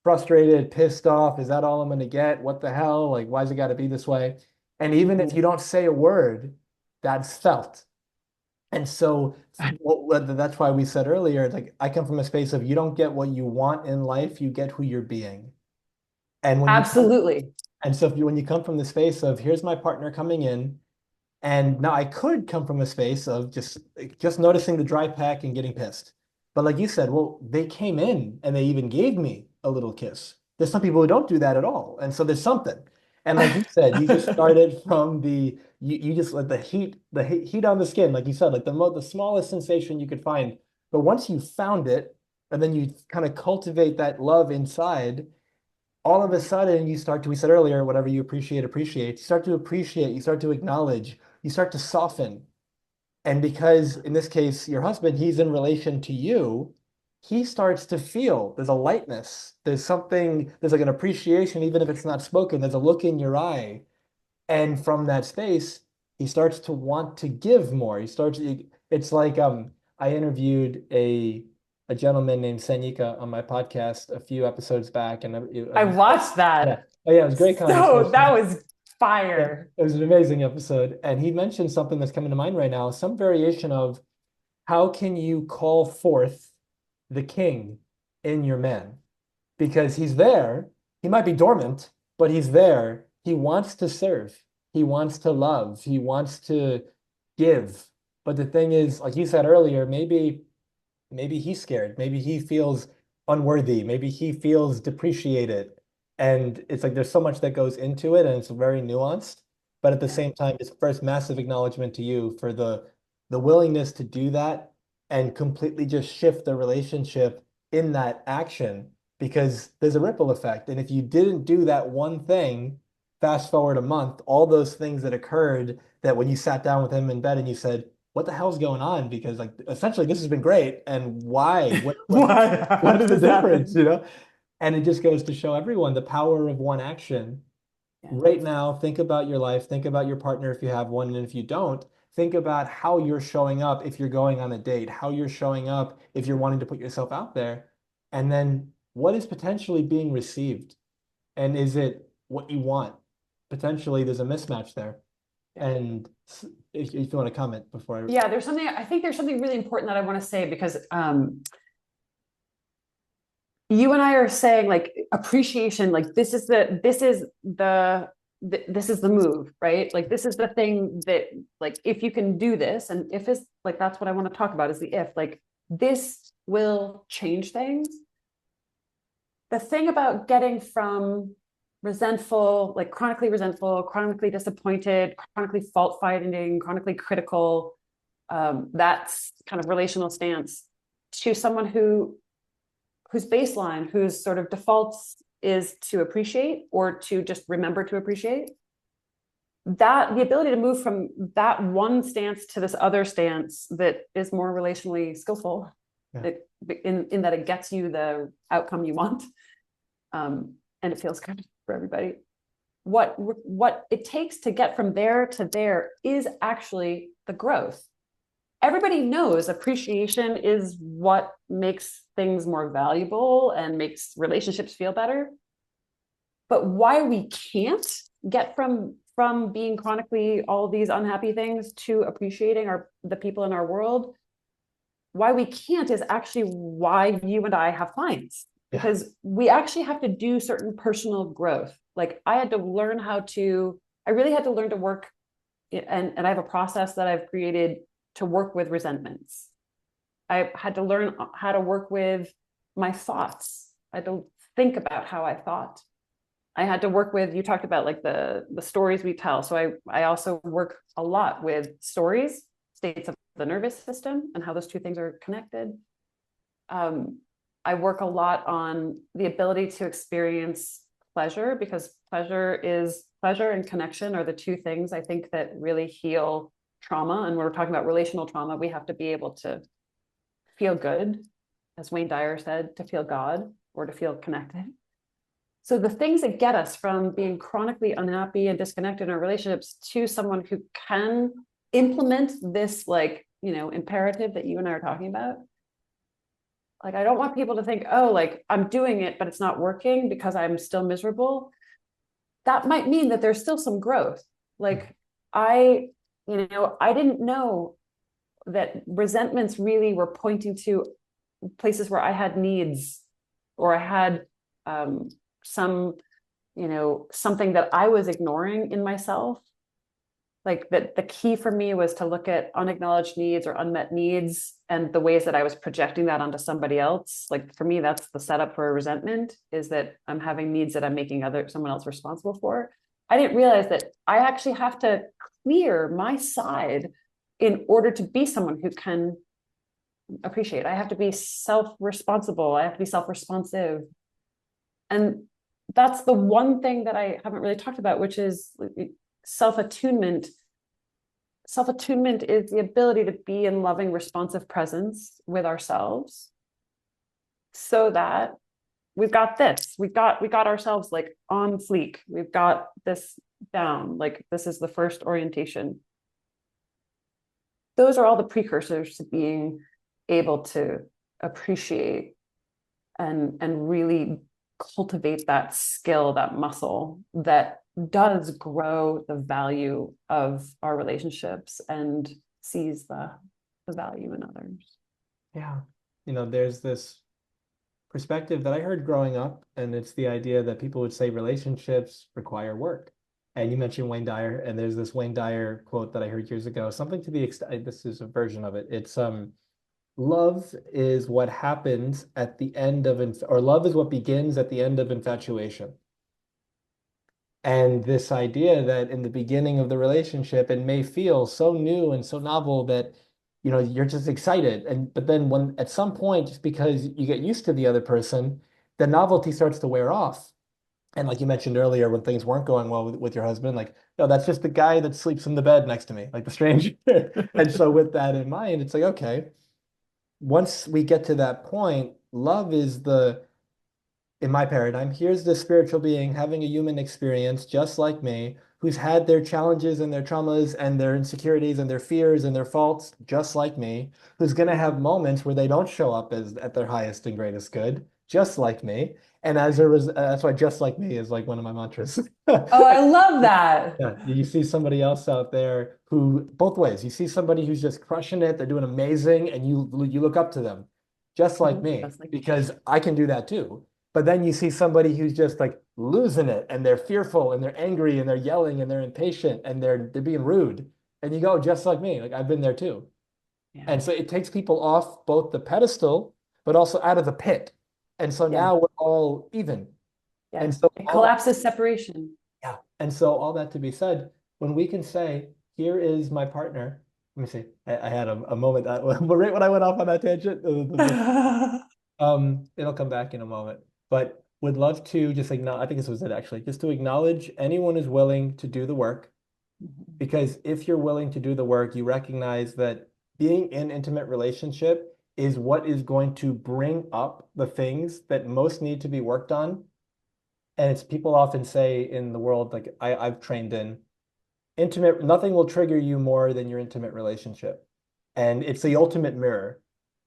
frustrated, pissed off, is that all I'm going to get? What the hell? Like, why's it got to be this way? And even if you don't say a word, that's felt. And so that's why we said earlier, like I come from a space of you don't get what you want in life, you get who you're being. And when you come, Absolutely. and so if you when you come from the space of here's my partner coming in, and now I could come from a space of just noticing the dry pack and getting pissed. But like you said, well, they came in and they even gave me a little kiss. There's some people who don't do that at all. And so there's something. And like you said, you just started from you just like the heat on the skin, like you said, like the smallest sensation you could find. But once you found it, and then you kind of cultivate that love inside, all of a sudden you start to, we said earlier, whatever you appreciate, you start to appreciate, you start to acknowledge, you start to soften. And because in this case, your husband, he's in relation to you, he starts to feel there's a lightness, there's something, there's like an appreciation, even if it's not spoken, there's a look in your eye. And from that space, he starts to want to give more. It's like I interviewed a gentleman named Sanika on my podcast a few episodes back, and I watched that. yeah, oh yeah, it was a great So that conversation. was Yeah, fire. it was an amazing episode. And he mentioned something that's coming to mind right now, some variation of how can you call forth the king in your man? Because he's there. He might be dormant, but he's there. He wants to serve. He wants to love. He wants to give. But the thing is, like you said earlier, maybe he's scared. Maybe he feels unworthy. Maybe he feels depreciated. And it's like there's so much that goes into it and it's very nuanced. But at the Yeah. same time, it's first massive acknowledgement to you for the willingness to do that and completely just shift the relationship in that action because there's a ripple effect. And if you didn't do that one thing, fast forward a month, all those things that occurred that when you sat down with him in bed and you said, what the hell's going on? Because like essentially this has been great. And why? Why? How What's did the this difference, happen? And it just goes to show everyone the power of one action. Yeah. Right now, think about your life, think about your partner if you have one, and if you don't, think about how you're showing up if you're going on a date, how you're showing up if you're wanting to put yourself out there, and then what is potentially being received, and is it what you want? Potentially, there's a mismatch there. Yeah. And if you want to comment before Yeah, I think there's something really important that I want to say because you and I are saying like appreciation, like this is the move, right? Like this is the thing that like if you can do this, and if is like that's what I want to talk about is the if, like this will change things. The thing about getting from resentful, like chronically disappointed, chronically fault finding, chronically critical, that's kind of relational stance to someone whose baseline, whose sort of defaults is to appreciate or to just remember to appreciate, that the ability to move from that one stance to this other stance that is more relationally skillful, yeah. it, in that it gets you the outcome you want, and it feels good for everybody. What it takes to get from there to there is actually the growth. Everybody knows appreciation is what makes things more valuable and makes relationships feel better. But why we can't get from being chronically all these unhappy things to appreciating the people in our world why we can't is actually why you and I have clients, Yeah. because we actually have to do certain personal growth. Like I had to learn how to, I really had to learn to work, and I have a process that I've created to work with resentments. I had to learn how to work with my thoughts. I had to think about how I thought. I had to work with, you talked about like the stories we tell. So I also work a lot with stories, states of the nervous system, and how those two things are connected. I work a lot on the ability to experience pleasure, because pleasure and connection are the two things I think that really heal trauma. And when we're talking about relational trauma, we have to be able to feel good, as Wayne Dyer said, to feel God or to feel connected. So the things that get us from being chronically unhappy and disconnected in our relationships to someone who can implement this, like, imperative that you and I are talking about. Like, I don't want people to think, oh, like I'm doing it, but it's not working because I'm still miserable. That might mean that there's still some growth. Like I didn't know that resentments really were pointing to places where I had needs, or I had some, something that I was ignoring in myself. Like that the key for me was to look at unacknowledged needs or unmet needs and the ways that I was projecting that onto somebody else. Like for me, that's the setup for a resentment, is that I'm having needs that I'm making someone else responsible for. I didn't realize that I actually have to clear my side in order to be someone who can appreciate. I have to be self-responsible. I have to be self-responsive. And that's the one thing that I haven't really talked about, which is self-attunement. Self-attunement is the ability to be in loving, responsive presence with ourselves, so that we've got this, we got ourselves like on fleek. We've got this down. Like this is the first orientation. Those are all the precursors to being able to appreciate and really cultivate that skill, that muscle that does grow the value of our relationships and sees the value in others. Yeah. There's this perspective that I heard growing up, and it's the idea that people would say relationships require work. And you mentioned Wayne Dyer, and there's this Wayne Dyer quote that I heard years ago, something to the extent, this is a version of it. It's love is what happens at the end of, or love is what begins at the end of infatuation. And this idea that in the beginning of the relationship, it may feel so new and so novel that, you're just excited. But then when at some point, just because you get used to the other person, the novelty starts to wear off. And like you mentioned earlier, when things weren't going well with your husband, like, no, that's just the guy that sleeps in the bed next to me, like the stranger. And so with that in mind, it's like, okay, once we get to that point, love is in my paradigm, here's the spiritual being having a human experience just like me, who's had their challenges and their traumas and their insecurities and their fears and their faults just like me, who's going to have moments where they don't show up as at their highest and greatest good, just like me. And that's why just like me is like one of my mantras. Oh, I love that. Yeah, you see somebody else out there who both ways. You see somebody who's just crushing it, they're doing amazing, and you look up to them, just like me, Just like, because I can do that too. But then you see somebody who's just like losing it, and they're fearful, and they're angry, and they're yelling, and they're impatient, and they're being rude, and you go, just like me, like I've been there too. yeah, And so it takes people off both the pedestal, but also out of the pit. And so yeah, now we're all even. yeah. And so It all that collapses separation. yeah. And so all that to be said, when we can say, here is my partner, let me see, I had a moment that but right when I went off on that tangent, it'll come back in a moment. But would love to just acknowledge, I think this was it actually, just to acknowledge anyone who's willing to do the work. Because if you're willing to do the work, you recognize that being in intimate relationship is what is going to bring up the things that most need to be worked on. And it's people often say in the world, like I've trained in, intimate, nothing will trigger you more than your intimate relationship. And it's the ultimate mirror.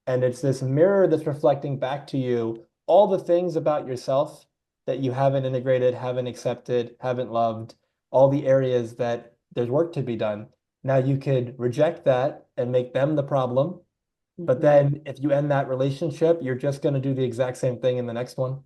And it's this mirror that's reflecting back to you all the things about yourself that you haven't integrated, haven't accepted, haven't loved, all the areas that there's work to be done. Now you could reject that and make them the problem, But Mhm. then if you end that relationship, you're just going to do the exact same thing in the next one.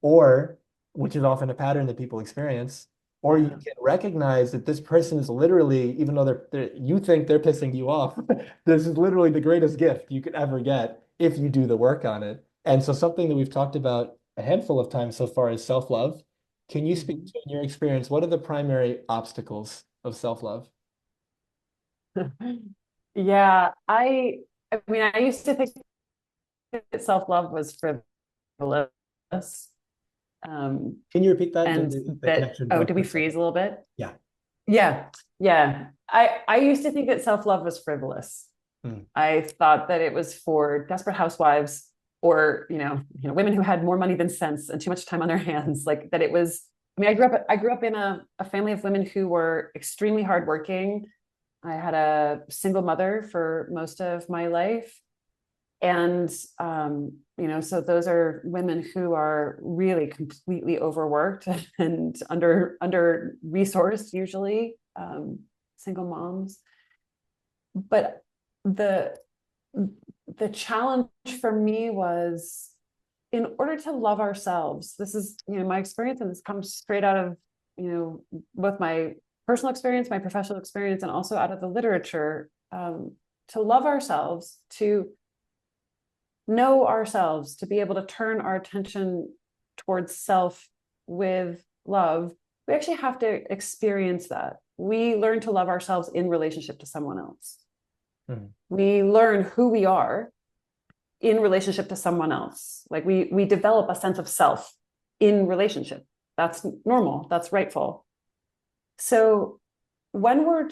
Or, which is often a pattern that people experience, or you Yeah. can recognize that this person is literally, even though you think they're pissing you off, this is literally the greatest gift you could ever get if you do the work on it. And so something that we've talked about a handful of times so far is self-love. Can you speak Mhm. to, in your experience, what are the primary obstacles of self-love? Yeah, I mean, I used to think that self-love was frivolous. Um, Can you repeat that? and The that, connection oh, broke did for we a second. freeze a little bit? Yeah. Yeah, yeah. I used to think that self-love was frivolous. Hmm. I thought that it was for desperate housewives or, women who had more money than sense and too much time on their hands. Like that it was, I mean, I grew up in a family of women who were extremely hardworking. I had a single mother for most of my life. And so those are women who are really completely overworked and under resourced, usually, single moms. But the the challenge for me was, in order to love ourselves, this is, my experience, and this comes straight out of, both my personal experience, my professional experience, and also out of the literature. To love ourselves, to know ourselves, to be able to turn our attention towards self with love, we actually have to experience that. We learn to love ourselves in relationship to someone else. Hmm. We learn who we are in relationship to someone else. Like we develop a sense of self in relationship. That's normal. That's rightful. So when we're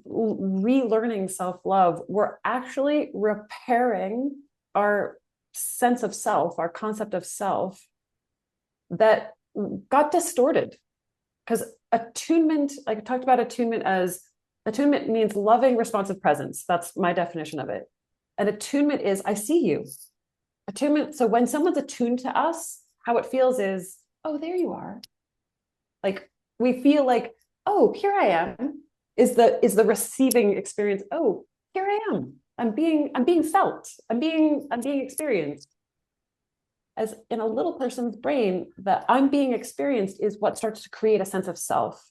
relearning self-love, we're actually repairing our sense of self, our concept of self that got distorted. Because attunement, like I talked about attunement means loving responsive presence. That's my definition of it. And attunement is I see you. Attunement. So when someone's attuned to us, how it feels is, oh, there you are. Like we feel like, oh, here I am. Is the receiving experience? Oh, here I am. I'm being felt. I'm being experienced. As in a little person's brain, that I'm being experienced is what starts to create a sense of self.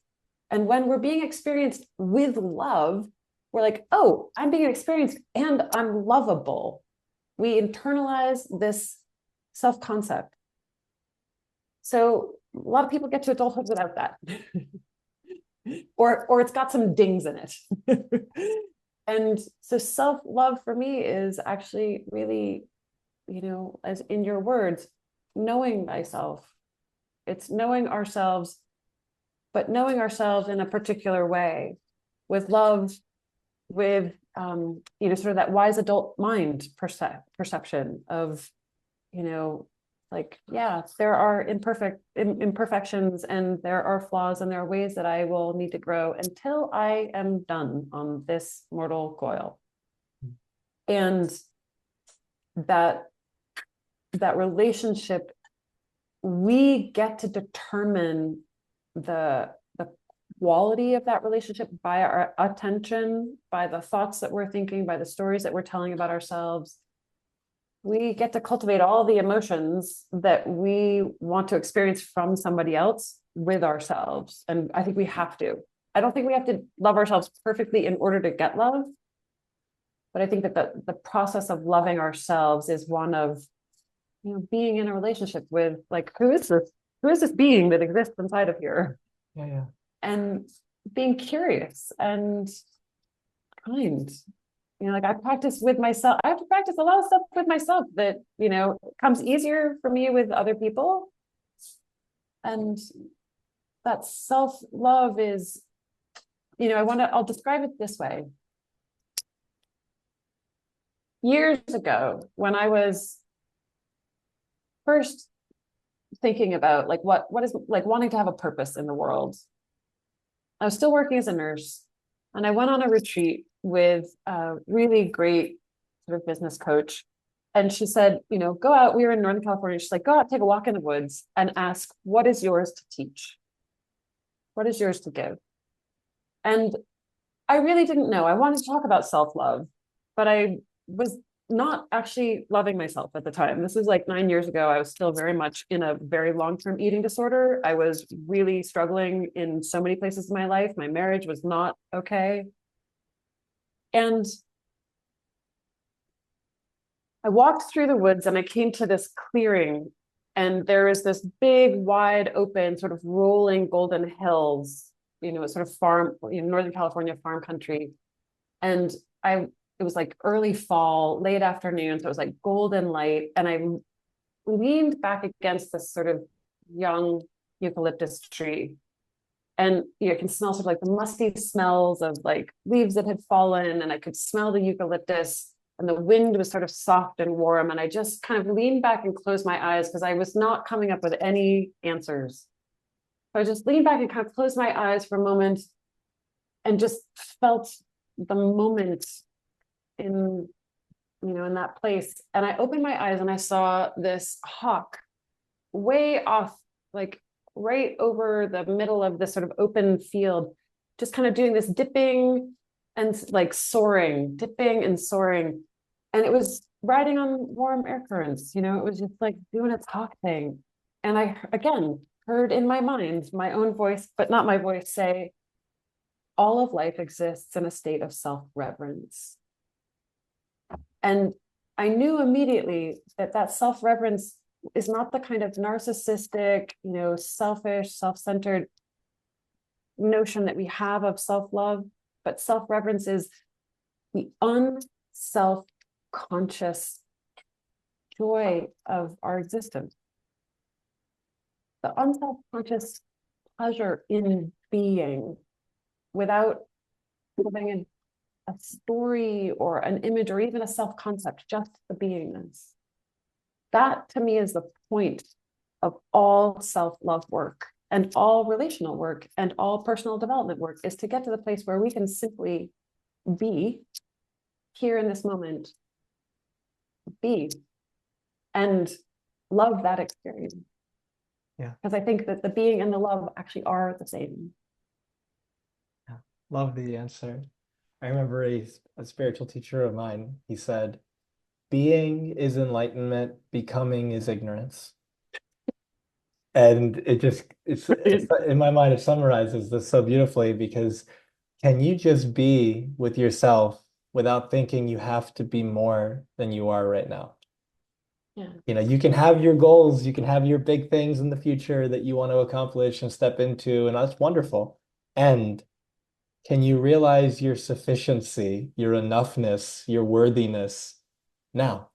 And when we're being experienced with love, we're like, oh, I'm being experienced and I'm lovable. We internalize this self concept. So a lot of people get to adulthood without that. or it's got some dings in it. And so self-love for me is actually really, as in your words, knowing thyself. It's knowing ourselves, but knowing ourselves in a particular way, with love, with sort of that wise adult mind perception of, you know, like, yeah, there are imperfections and there are flaws and there are ways that I will need to grow until I am done on this mortal coil. And that that relationship, we get to determine the quality of that relationship by our attention, by the thoughts that we're thinking, by the stories that we're telling about ourselves. We get to cultivate all the emotions that we want to experience from somebody else with ourselves. And I think we have to. I don't think we have to love ourselves perfectly in order to get love. But I think that the process of loving ourselves is one of, being in a relationship with, like, who is this being that exists inside of here? Yeah, yeah. And being curious and kind. Like I practice with myself. I have to practice a lot of stuff with myself that, comes easier for me with other people. And that self-love is, I'll describe it this way. Years ago, when I was first thinking about like what is like wanting to have a purpose in the world, I was still working as a nurse, and I went on a retreat with a really great sort of business coach. And she said, go out. We were in Northern California. She's like, go out, take a walk in the woods and ask, what is yours to teach? What is yours to give? And I really didn't know. I wanted to talk about self-love, but I was not actually loving myself at the time. This is like 9 years ago. I was still very much in a very long-term eating disorder. I was really struggling in so many places in my life. My marriage was not okay. And I walked through the woods and I came to this clearing, and there is this big, wide open, sort of rolling golden hills, sort of farm, Northern California farm country. And it was like early fall, late afternoon. So it was like golden light. And I leaned back against this sort of young eucalyptus tree. And you can smell sort of like the musty smells of like leaves that had fallen. And I could smell the eucalyptus, and the wind was sort of soft and warm. And I just kind of leaned back and closed my eyes because I was not coming up with any answers. So I just leaned back and kind of closed my eyes for a moment and just felt the moment in in that place. And I opened my eyes and I saw this hawk way off, like right over the middle of this sort of open field, just kind of doing this dipping and like soaring, dipping and soaring. And it was riding on warm air currents, it was just like doing its hawk thing. And I, again, heard in my mind my own voice, but not my voice, say, all of life exists in a state of self-reverence. And I knew immediately that self-reverence is not the kind of narcissistic, selfish, self-centered notion that we have of self-love, but self-reverence is the unself-conscious joy of our existence, the unself-conscious pleasure in being without having a story or an image or even a self-concept, just the beingness. That to me is the point of all self-love work and all relational work and all personal development work, is to get to the place where we can simply be here in this moment, be, and love that experience. Yeah. Because I think that the being and the love actually are the same. Yeah. Love the answer. I remember a spiritual teacher of mine, he said, being is enlightenment, becoming is ignorance. And it's in my mind, it summarizes this so beautifully, because can you just be with yourself without thinking you have to be more than you are right now? Yeah. You can have your goals, you can have your big things in the future that you want to accomplish and step into, and that's wonderful. And can you realize your sufficiency, your enoughness, your worthiness now?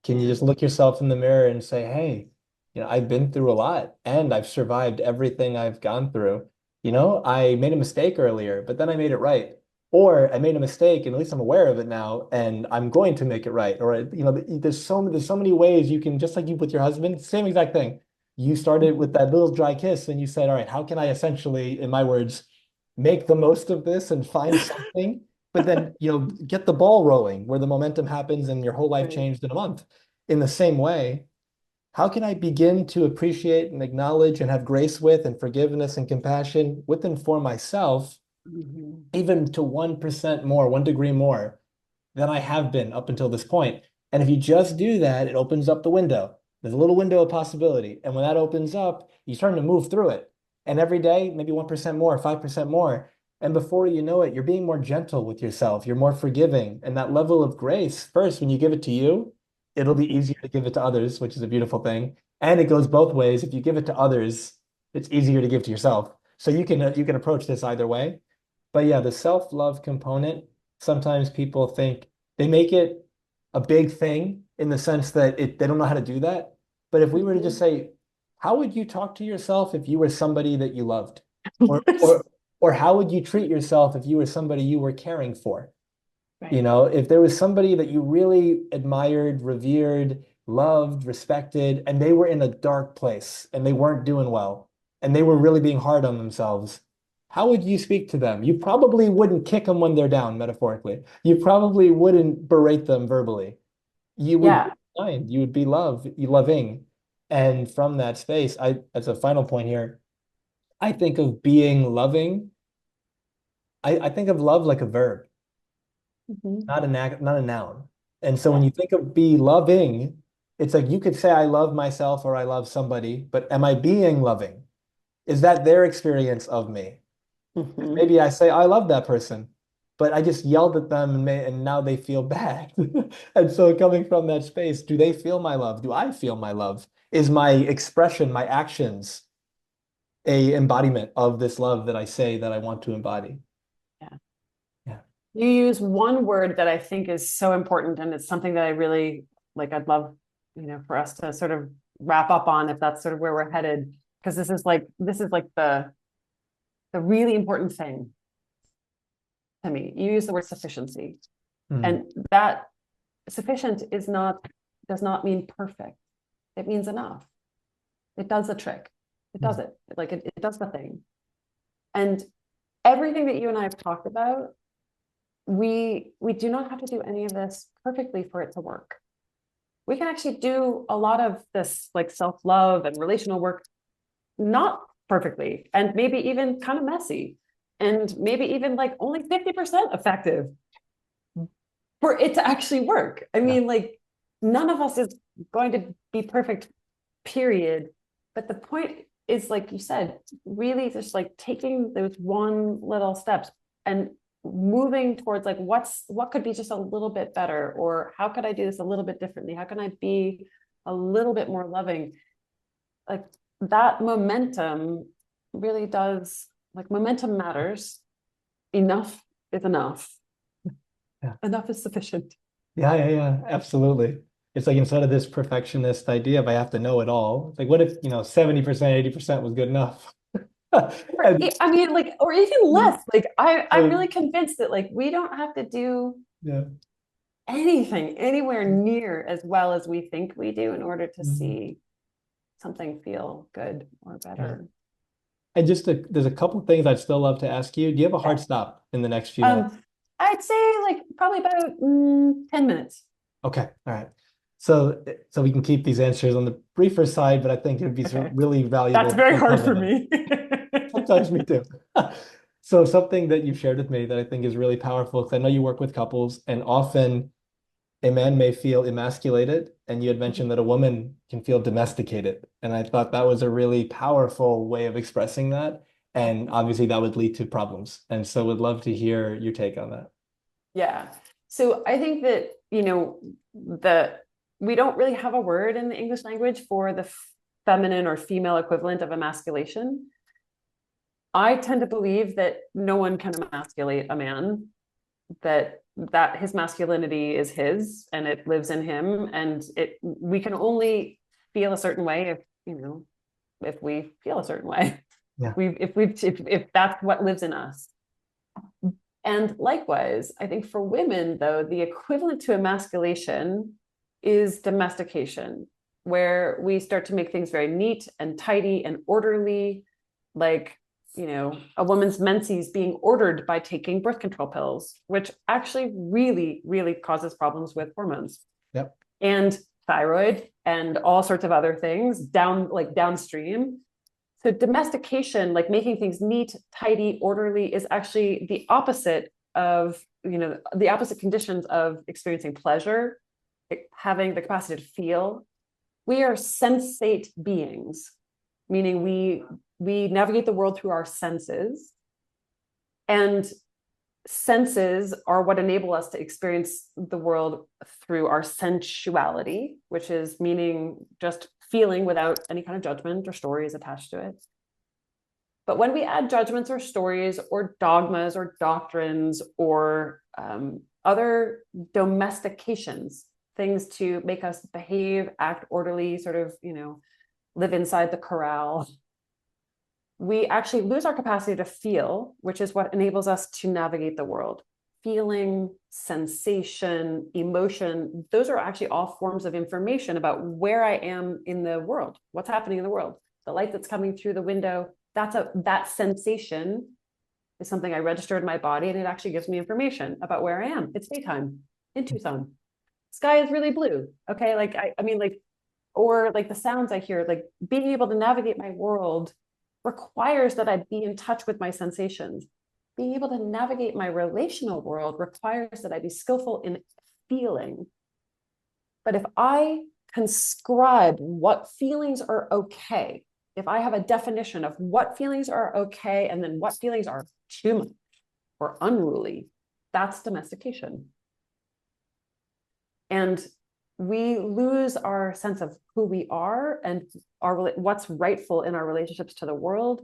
Can you just look yourself in the mirror and say, hey, I've been through a lot and I've survived everything I've gone through. I made a mistake earlier, but then I made it right. Or I made a mistake and at least I'm aware of it now and I'm going to make it right. Or, there's so many ways you can, just like you with your husband, same exact thing. You started with that little dry kiss and you said, all right, how can I essentially, in my words, make the most of this and find something? But then, get the ball rolling where the momentum happens and your whole life Right. changed in a month. In the same way, how can I begin to appreciate and acknowledge and have grace with and forgiveness and compassion with and for myself, Mm-hmm. even to 1% more, 1 degree more than I have been up until this point? And if you just do that, it opens up the window. There's a little window of possibility. And when that opens up, you start to move through it. And every day, maybe 1% more, 5% more. And before you know it, you're being more gentle with yourself. You're more forgiving. And that level of grace, first, when you give it to you, it'll be easier to give it to others, which is a beautiful thing. And it goes both ways. If you give it to others, it's easier to give to yourself. So you can approach this either way. But yeah, the self-love component, sometimes people think they make it a big thing in the sense that they don't know how to do that. But if we were to just say, how would you talk to yourself if you were somebody that you loved? Or or or how would you treat yourself if you were somebody you were caring for? Right. If there was somebody that you really admired, revered, loved, respected, and they were in a dark place and they weren't doing well, and they were really being hard on themselves, how would you speak to them? You probably wouldn't kick them when they're down, metaphorically. You probably wouldn't berate them verbally. You would be Yeah. kind. You would be loving. And from that space, as a final point here, I think of being loving. I think of love like a verb, Mm-hmm. not a noun. And so when Yeah. you think of be loving, it's like you could say, I love myself or I love somebody, but am I being loving? Is that their experience of me? Mhm. Maybe I say, I love that person, but I just yelled at them and now they feel bad. And so coming from that space, do they feel my love? Do I feel my love? Is my expression, my actions, a embodiment of this love that I say that I want to embody? Yeah. Yeah. You use one word that I think is so important, and it's something that I really like. I'd love, for us to sort of wrap up on if that's sort of where we're headed, because this is like the really important thing to me. You use the word sufficiency, Hmm. and that sufficient does not mean perfect. It means enough. It does the trick. It does it. Like it does the thing. And everything that you and I have talked about, we do not have to do any of this perfectly for it to work. We can actually do a lot of this like self-love and relational work not perfectly, and maybe even kind of messy, and maybe even like only 50% effective for it to actually work. I Yeah. mean, like, none of us is going to be perfect, period. But the point is, like you said, really just like taking those one little steps and moving towards like what could be just a little bit better, or how could I do this a little bit differently? How can I be a little bit more loving? Like that momentum really does, like, momentum matters. Enough is enough. Yeah. Enough is sufficient. Yeah, yeah, yeah, absolutely. It's like instead of this perfectionist idea of I have to know it all, it's like what if, 70%, 80% was good enough? And I mean, like, or even less. Like, I'm so, really convinced that like we don't have to do yeah. anything anywhere near as well as we think we do in order to Mhm. see something feel good or Yeah. better. And there's a couple things I'd still love to ask you. Do you have a hard Yeah. stop in the next few minutes? Um, I'd say like probably about 10 minutes. Okay, all right. So we can keep these answers on the briefer side, but I think it'd be Okay. really valuable That's to very still hard cover for them. me. Sometimes we do. So something that you've shared with me that I think is really powerful, because I know you work with couples, and often a man may feel emasculated, and you had mentioned that a woman can feel domesticated. And I thought that was a really powerful way of expressing that. And obviously that would lead to problems. And so would love to hear your take on that. Yeah. So I think that, the we don't really have a word in the English language for the feminine or female equivalent of emasculation. I tend to believe that no one can emasculate a man, that his masculinity is his and it lives in him, and it we can only feel a certain way if we feel a certain way. Yeah. If that's what lives in us. And likewise, I think for women, though, the equivalent to emasculation is domestication, where we start to make things very neat and tidy and orderly, like, a woman's menses being ordered by taking birth control pills, which actually really, really causes problems with hormones Yep. and thyroid and all sorts of other things downstream. So domestication, like making things neat, tidy, orderly, is actually the opposite of, the opposite conditions of experiencing pleasure, having the capacity to feel. We are sensate beings, meaning we navigate the world through our senses, and senses are what enable us to experience the world through our sensuality, which is meaning just feeling without any kind of judgment or stories attached to it. But when we add judgments or stories or dogmas or doctrines or other domestications, things to make us behave, act orderly, sort of, live inside the corral, we actually lose our capacity to feel, which is what enables us to navigate the world. Feeling, sensation, emotion, those are actually all forms of information about where I am in the world, what's happening in the world. The light that's coming through the window, that sensation is something I registered in my body, and it actually gives me information about where I am. It's daytime in Tucson. Sky is really blue. Okay. Like, I mean, like, or like the sounds I hear, like being able to navigate my world requires that I be in touch with my sensations. Being able to navigate my relational world requires that I be skillful in feeling. But if I conscribe what feelings are okay, if I have a definition of what feelings are okay and then what feelings are too much or unruly, that's domestication. And we lose our sense of who we are and what's rightful in our relationships to the world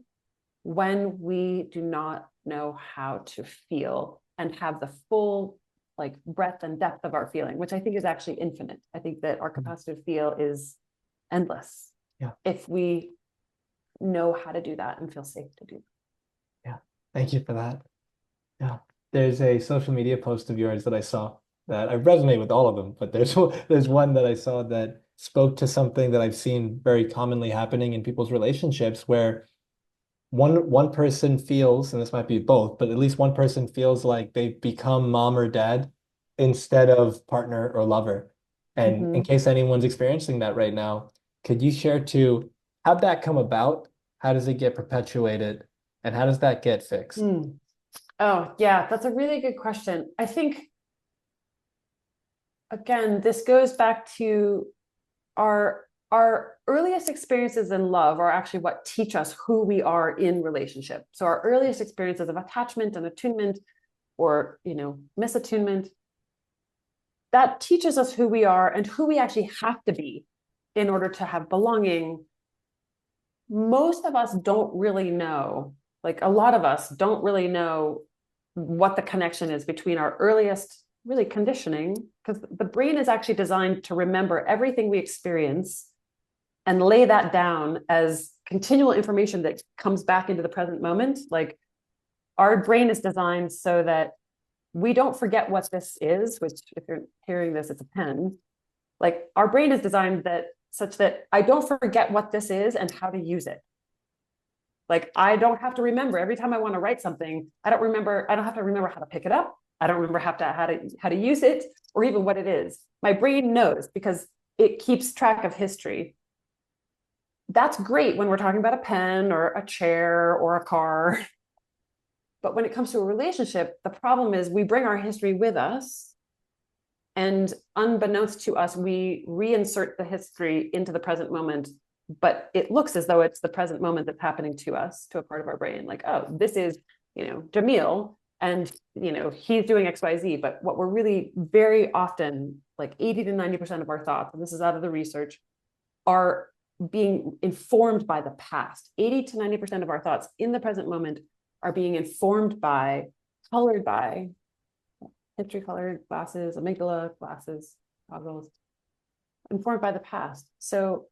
when we do not know how to feel and have the full like breadth and depth of our feeling, which I think is actually infinite. I think that our capacity to feel is endless. Yeah. If we know how to do that and feel safe to do that. Yeah. Thank you for that. Yeah. There's a social media post of yours that I saw that I resonate with all of them, but there's one that I saw that spoke to something that I've seen very commonly happening in people's relationships where one person feels, and this might be both, but at least one person feels like they've become mom or dad instead of partner or lover. And in case anyone's experiencing that right now, could you share too, how'd that come about? How does it get perpetuated? And how does that get fixed? Oh, yeah, that's a really good question. I think, again, this goes back to our earliest experiences in love are actually what teach us who we are in relationship. So our earliest experiences of attachment and attunement or, misattunement, that teaches us who we are and who we actually have to be in order to have belonging. Most of us don't really know, like a lot of us don't really know what the connection is between our earliest really conditioning, because the brain is actually designed to remember everything we experience and lay that down as continual information that comes back into the present moment. Like our brain is designed so that we don't forget what this is, which if you're hearing this, it's a pen. Like our brain is designed such that I don't forget what this is and how to use it. Like I don't have to remember every time I want to write something. I don't have to remember how to pick it up. I don't remember how to use it or even what it is. My brain knows because it keeps track of history. That's great when we're talking about a pen or a chair or a car. But when it comes to a relationship, the problem is we bring our history with us. And unbeknownst to us, we reinsert the history into the present moment. But it looks as though it's the present moment that's happening to us, to a part of our brain. Like, oh, this is, Jamil, and, he's doing X, Y, Z. But what we're really very often, like 80 to 90% of our thoughts, and this is out of the research, are being informed by the past. 80 to 90% of our thoughts in the present moment are being informed by, colored by, history colored glasses, amygdala glasses, goggles, informed by the past. So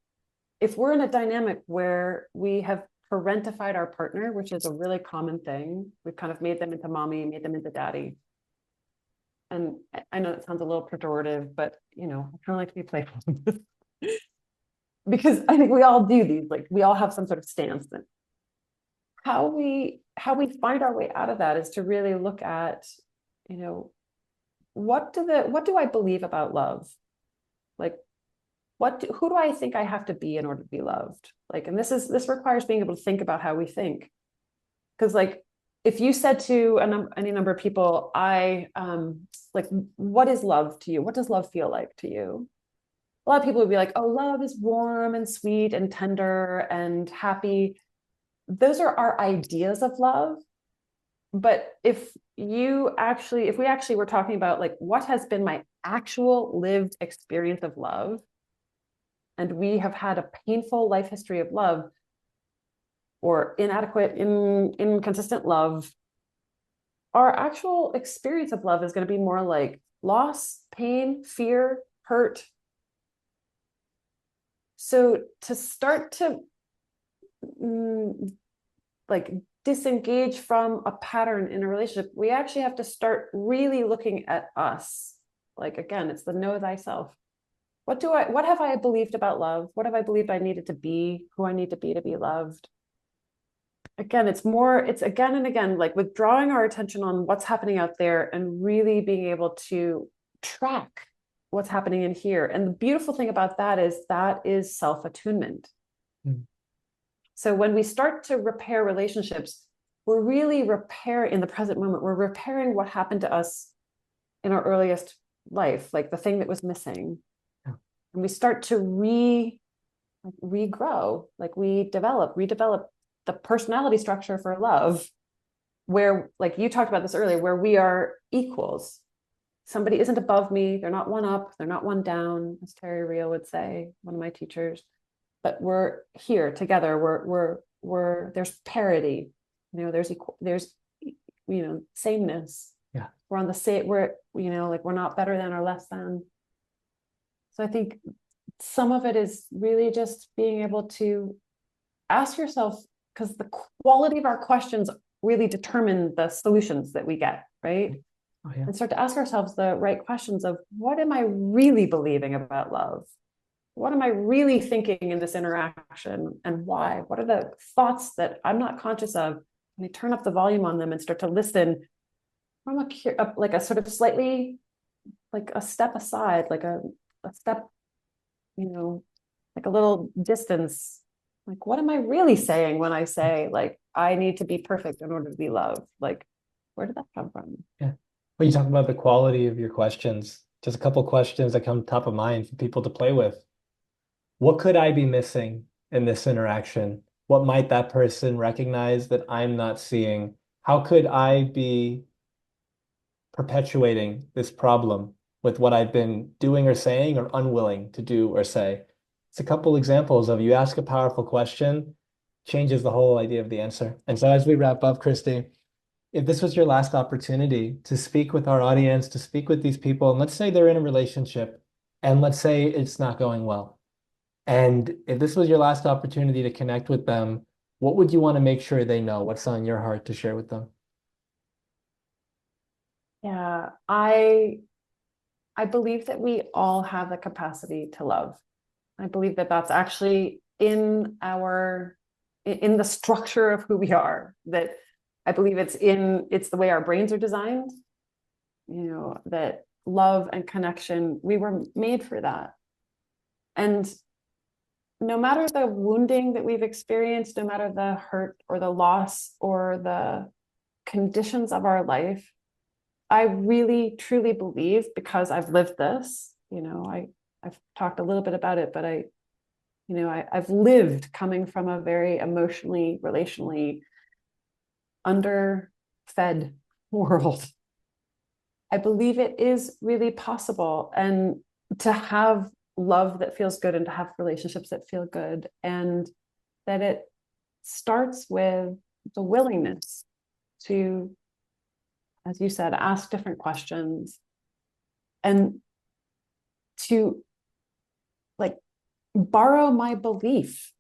if we're in a dynamic where we have parentified our partner, which is a really common thing, we've kind of made them into mommy, made them into daddy. And I know it sounds a little pejorative, but I kind of like to be playful. Because I think we all do these, like we all have some sort of stance. And how we find our way out of that is to really look at, what do I believe about love? Like, who do I think I have to be in order to be loved? Like, and this requires being able to think about how we think. Because like, if you said to any number of people, like, what is love to you? What does love feel like to you? A lot of people would be like, oh, love is warm and sweet and tender and happy. Those are our ideas of love. But if we actually were talking about like, what has been my actual lived experience of love, and we have had a painful life history of love or inadequate, inconsistent love, our actual experience of love is going to be more like loss, pain, fear, hurt. So to start to like disengage from a pattern in a relationship, we actually have to start really looking at us. Like, again, it's the know thyself. What have I believed about love? What have I believed I needed to be, who I need to be loved? Again, it's again and again, like withdrawing our attention on what's happening out there and really being able to track what's happening in here. And the beautiful thing about that is self-attunement. So when we start to repair relationships, we're really in the present moment, we're repairing what happened to us in our earliest life, like the thing that was missing. and we start to regrow, like we redevelop the personality structure for love, where, like you talked about this earlier, where we are equals. Somebody isn't above me, they're not one up, they're not one down, as Terry Real would say, one of my teachers, but we're here together. We're there's parity, there's equal, there's sameness. Yeah. We're on the same, like we're not better than or less than. So I think some of it is really just being able to ask yourself, because the quality of our questions really determine the solutions that we get, right? Oh, yeah. And start to ask ourselves the right questions of, what am I really believing about love? What am I really thinking in this interaction, and why? What are the thoughts that I'm not conscious of? And I turn up the volume on them and start to listen from like a sort of slightly, like a step aside, like a step, like a little distance. Like, what am I really saying when I say, like, I need to be perfect in order to be loved? Like, where did that come from? Yeah. Well, you talk about the quality of your questions. Just a couple questions that come top of mind for people to play with. What could I be missing in this interaction? What might that person recognize that I'm not seeing? How could I be perpetuating this problem with what I've been doing or saying or unwilling to do or say? It's a couple examples of, you ask a powerful question, changes the whole idea of the answer. And so as we wrap up, Kristy, if this was your last opportunity to speak with our audience, to speak with these people, and let's say they're in a relationship, and let's say it's not going well, and if this was your last opportunity to connect with them, what would you want to make sure they know? What's on your heart to share with them? Yeah, I believe that we all have the capacity to love. I believe that that's actually in the structure of who we are. That I believe it's the way our brains are designed. That love and connection, we were made for that. And no matter the wounding that we've experienced, no matter the hurt or the loss or the conditions of our life, I really truly believe, because I've lived this, I've talked a little bit about it, but I've lived coming from a very emotionally, relationally underfed world. I believe it is really possible, and to have love that feels good, and to have relationships that feel good, and that it starts with the willingness to, as you said, ask different questions, and to, like, borrow my belief.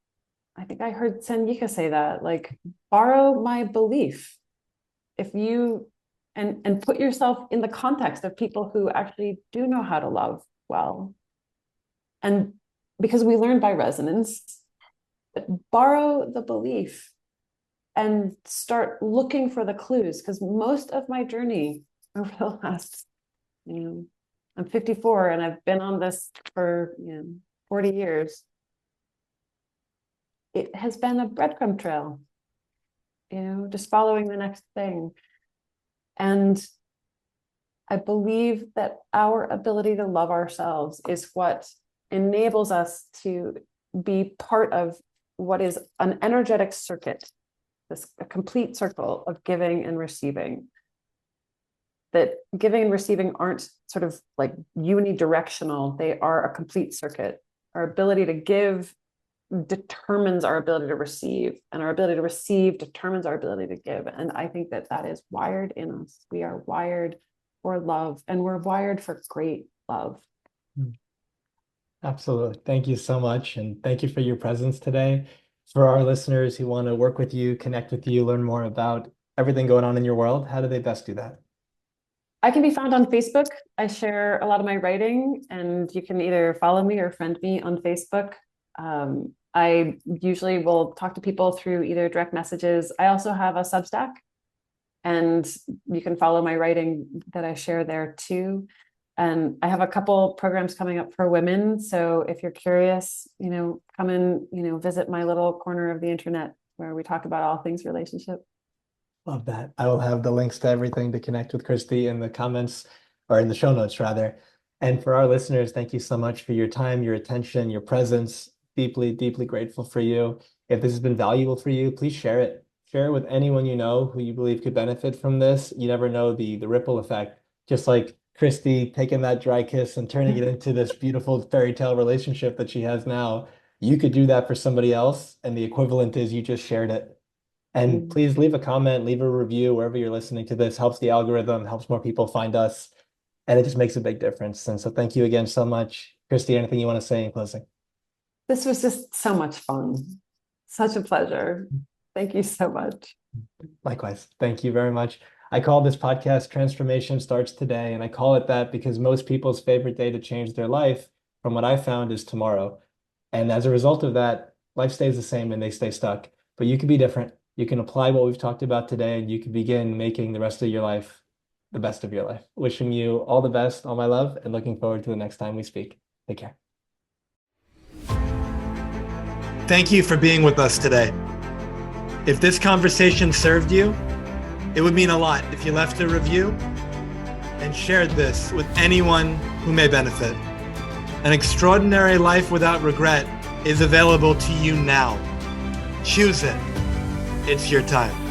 I think I heard Senyika say that, like, borrow my belief. If you and put yourself in the context of people who actually do know how to love well. And because we learn by resonance, but borrow the belief and start looking for the clues. Because most of my journey over the last, I'm 54 and I've been on this for 40 years. It has been a breadcrumb trail, just following the next thing. And I believe that our ability to love ourselves is what enables us to be part of what is an energetic circuit, a complete circle of giving and receiving. That giving and receiving aren't sort of like unidirectional, they are a complete circuit. Our ability to give determines our ability to receive, and our ability to receive determines our ability to give. And I think that is wired in us. We are wired for love, and we're wired for great love. Absolutely. Thank you so much. And thank you for your presence today. For our listeners who want to work with you, connect with you, learn more about everything going on in your world, how do they best do that? I can be found on Facebook. I share a lot of my writing, and you can either follow me or friend me on Facebook. I usually will talk to people through either direct messages. I also have a Substack, and you can follow my writing that I share there too. And I have a couple programs coming up for women. So if you're curious, come and, visit my little corner of the internet where we talk about all things relationship. Love that. I will have the links to everything to connect with Kristy in the comments, or in the show notes rather. And for our listeners, thank you so much for your time, your attention, your presence. Deeply, deeply grateful for you. If this has been valuable for you, please share it. Share it with anyone you know who you believe could benefit from this. You never know the ripple effect. Just like Kristy taking that dry kiss and turning it into this beautiful fairy tale relationship that she has now. You could do that for somebody else, and the equivalent is you just shared it. And Mm. please leave a comment, leave a review wherever you're listening to this. Helps the algorithm, helps more people find us, and it just makes a big difference. And so thank you again so much. Kristy, anything you want to say in closing? This was just so much fun. Such a pleasure. Thank you so much. Likewise. Thank you very much. I call this podcast Transformation Starts Today, and I call it that because most people's favorite day to change their life, from what I found, is tomorrow. And as a result of that, life stays the same and they stay stuck. But you can be different. You can apply what we've talked about today, and you can begin making the rest of your life the best of your life. Wishing you all the best, all my love, and looking forward to the next time we speak. Take care. Thank you for being with us today. If this conversation served you, it would mean a lot if you left a review and shared this with anyone who may benefit. An extraordinary life without regret is available to you now. Choose it. It's your time.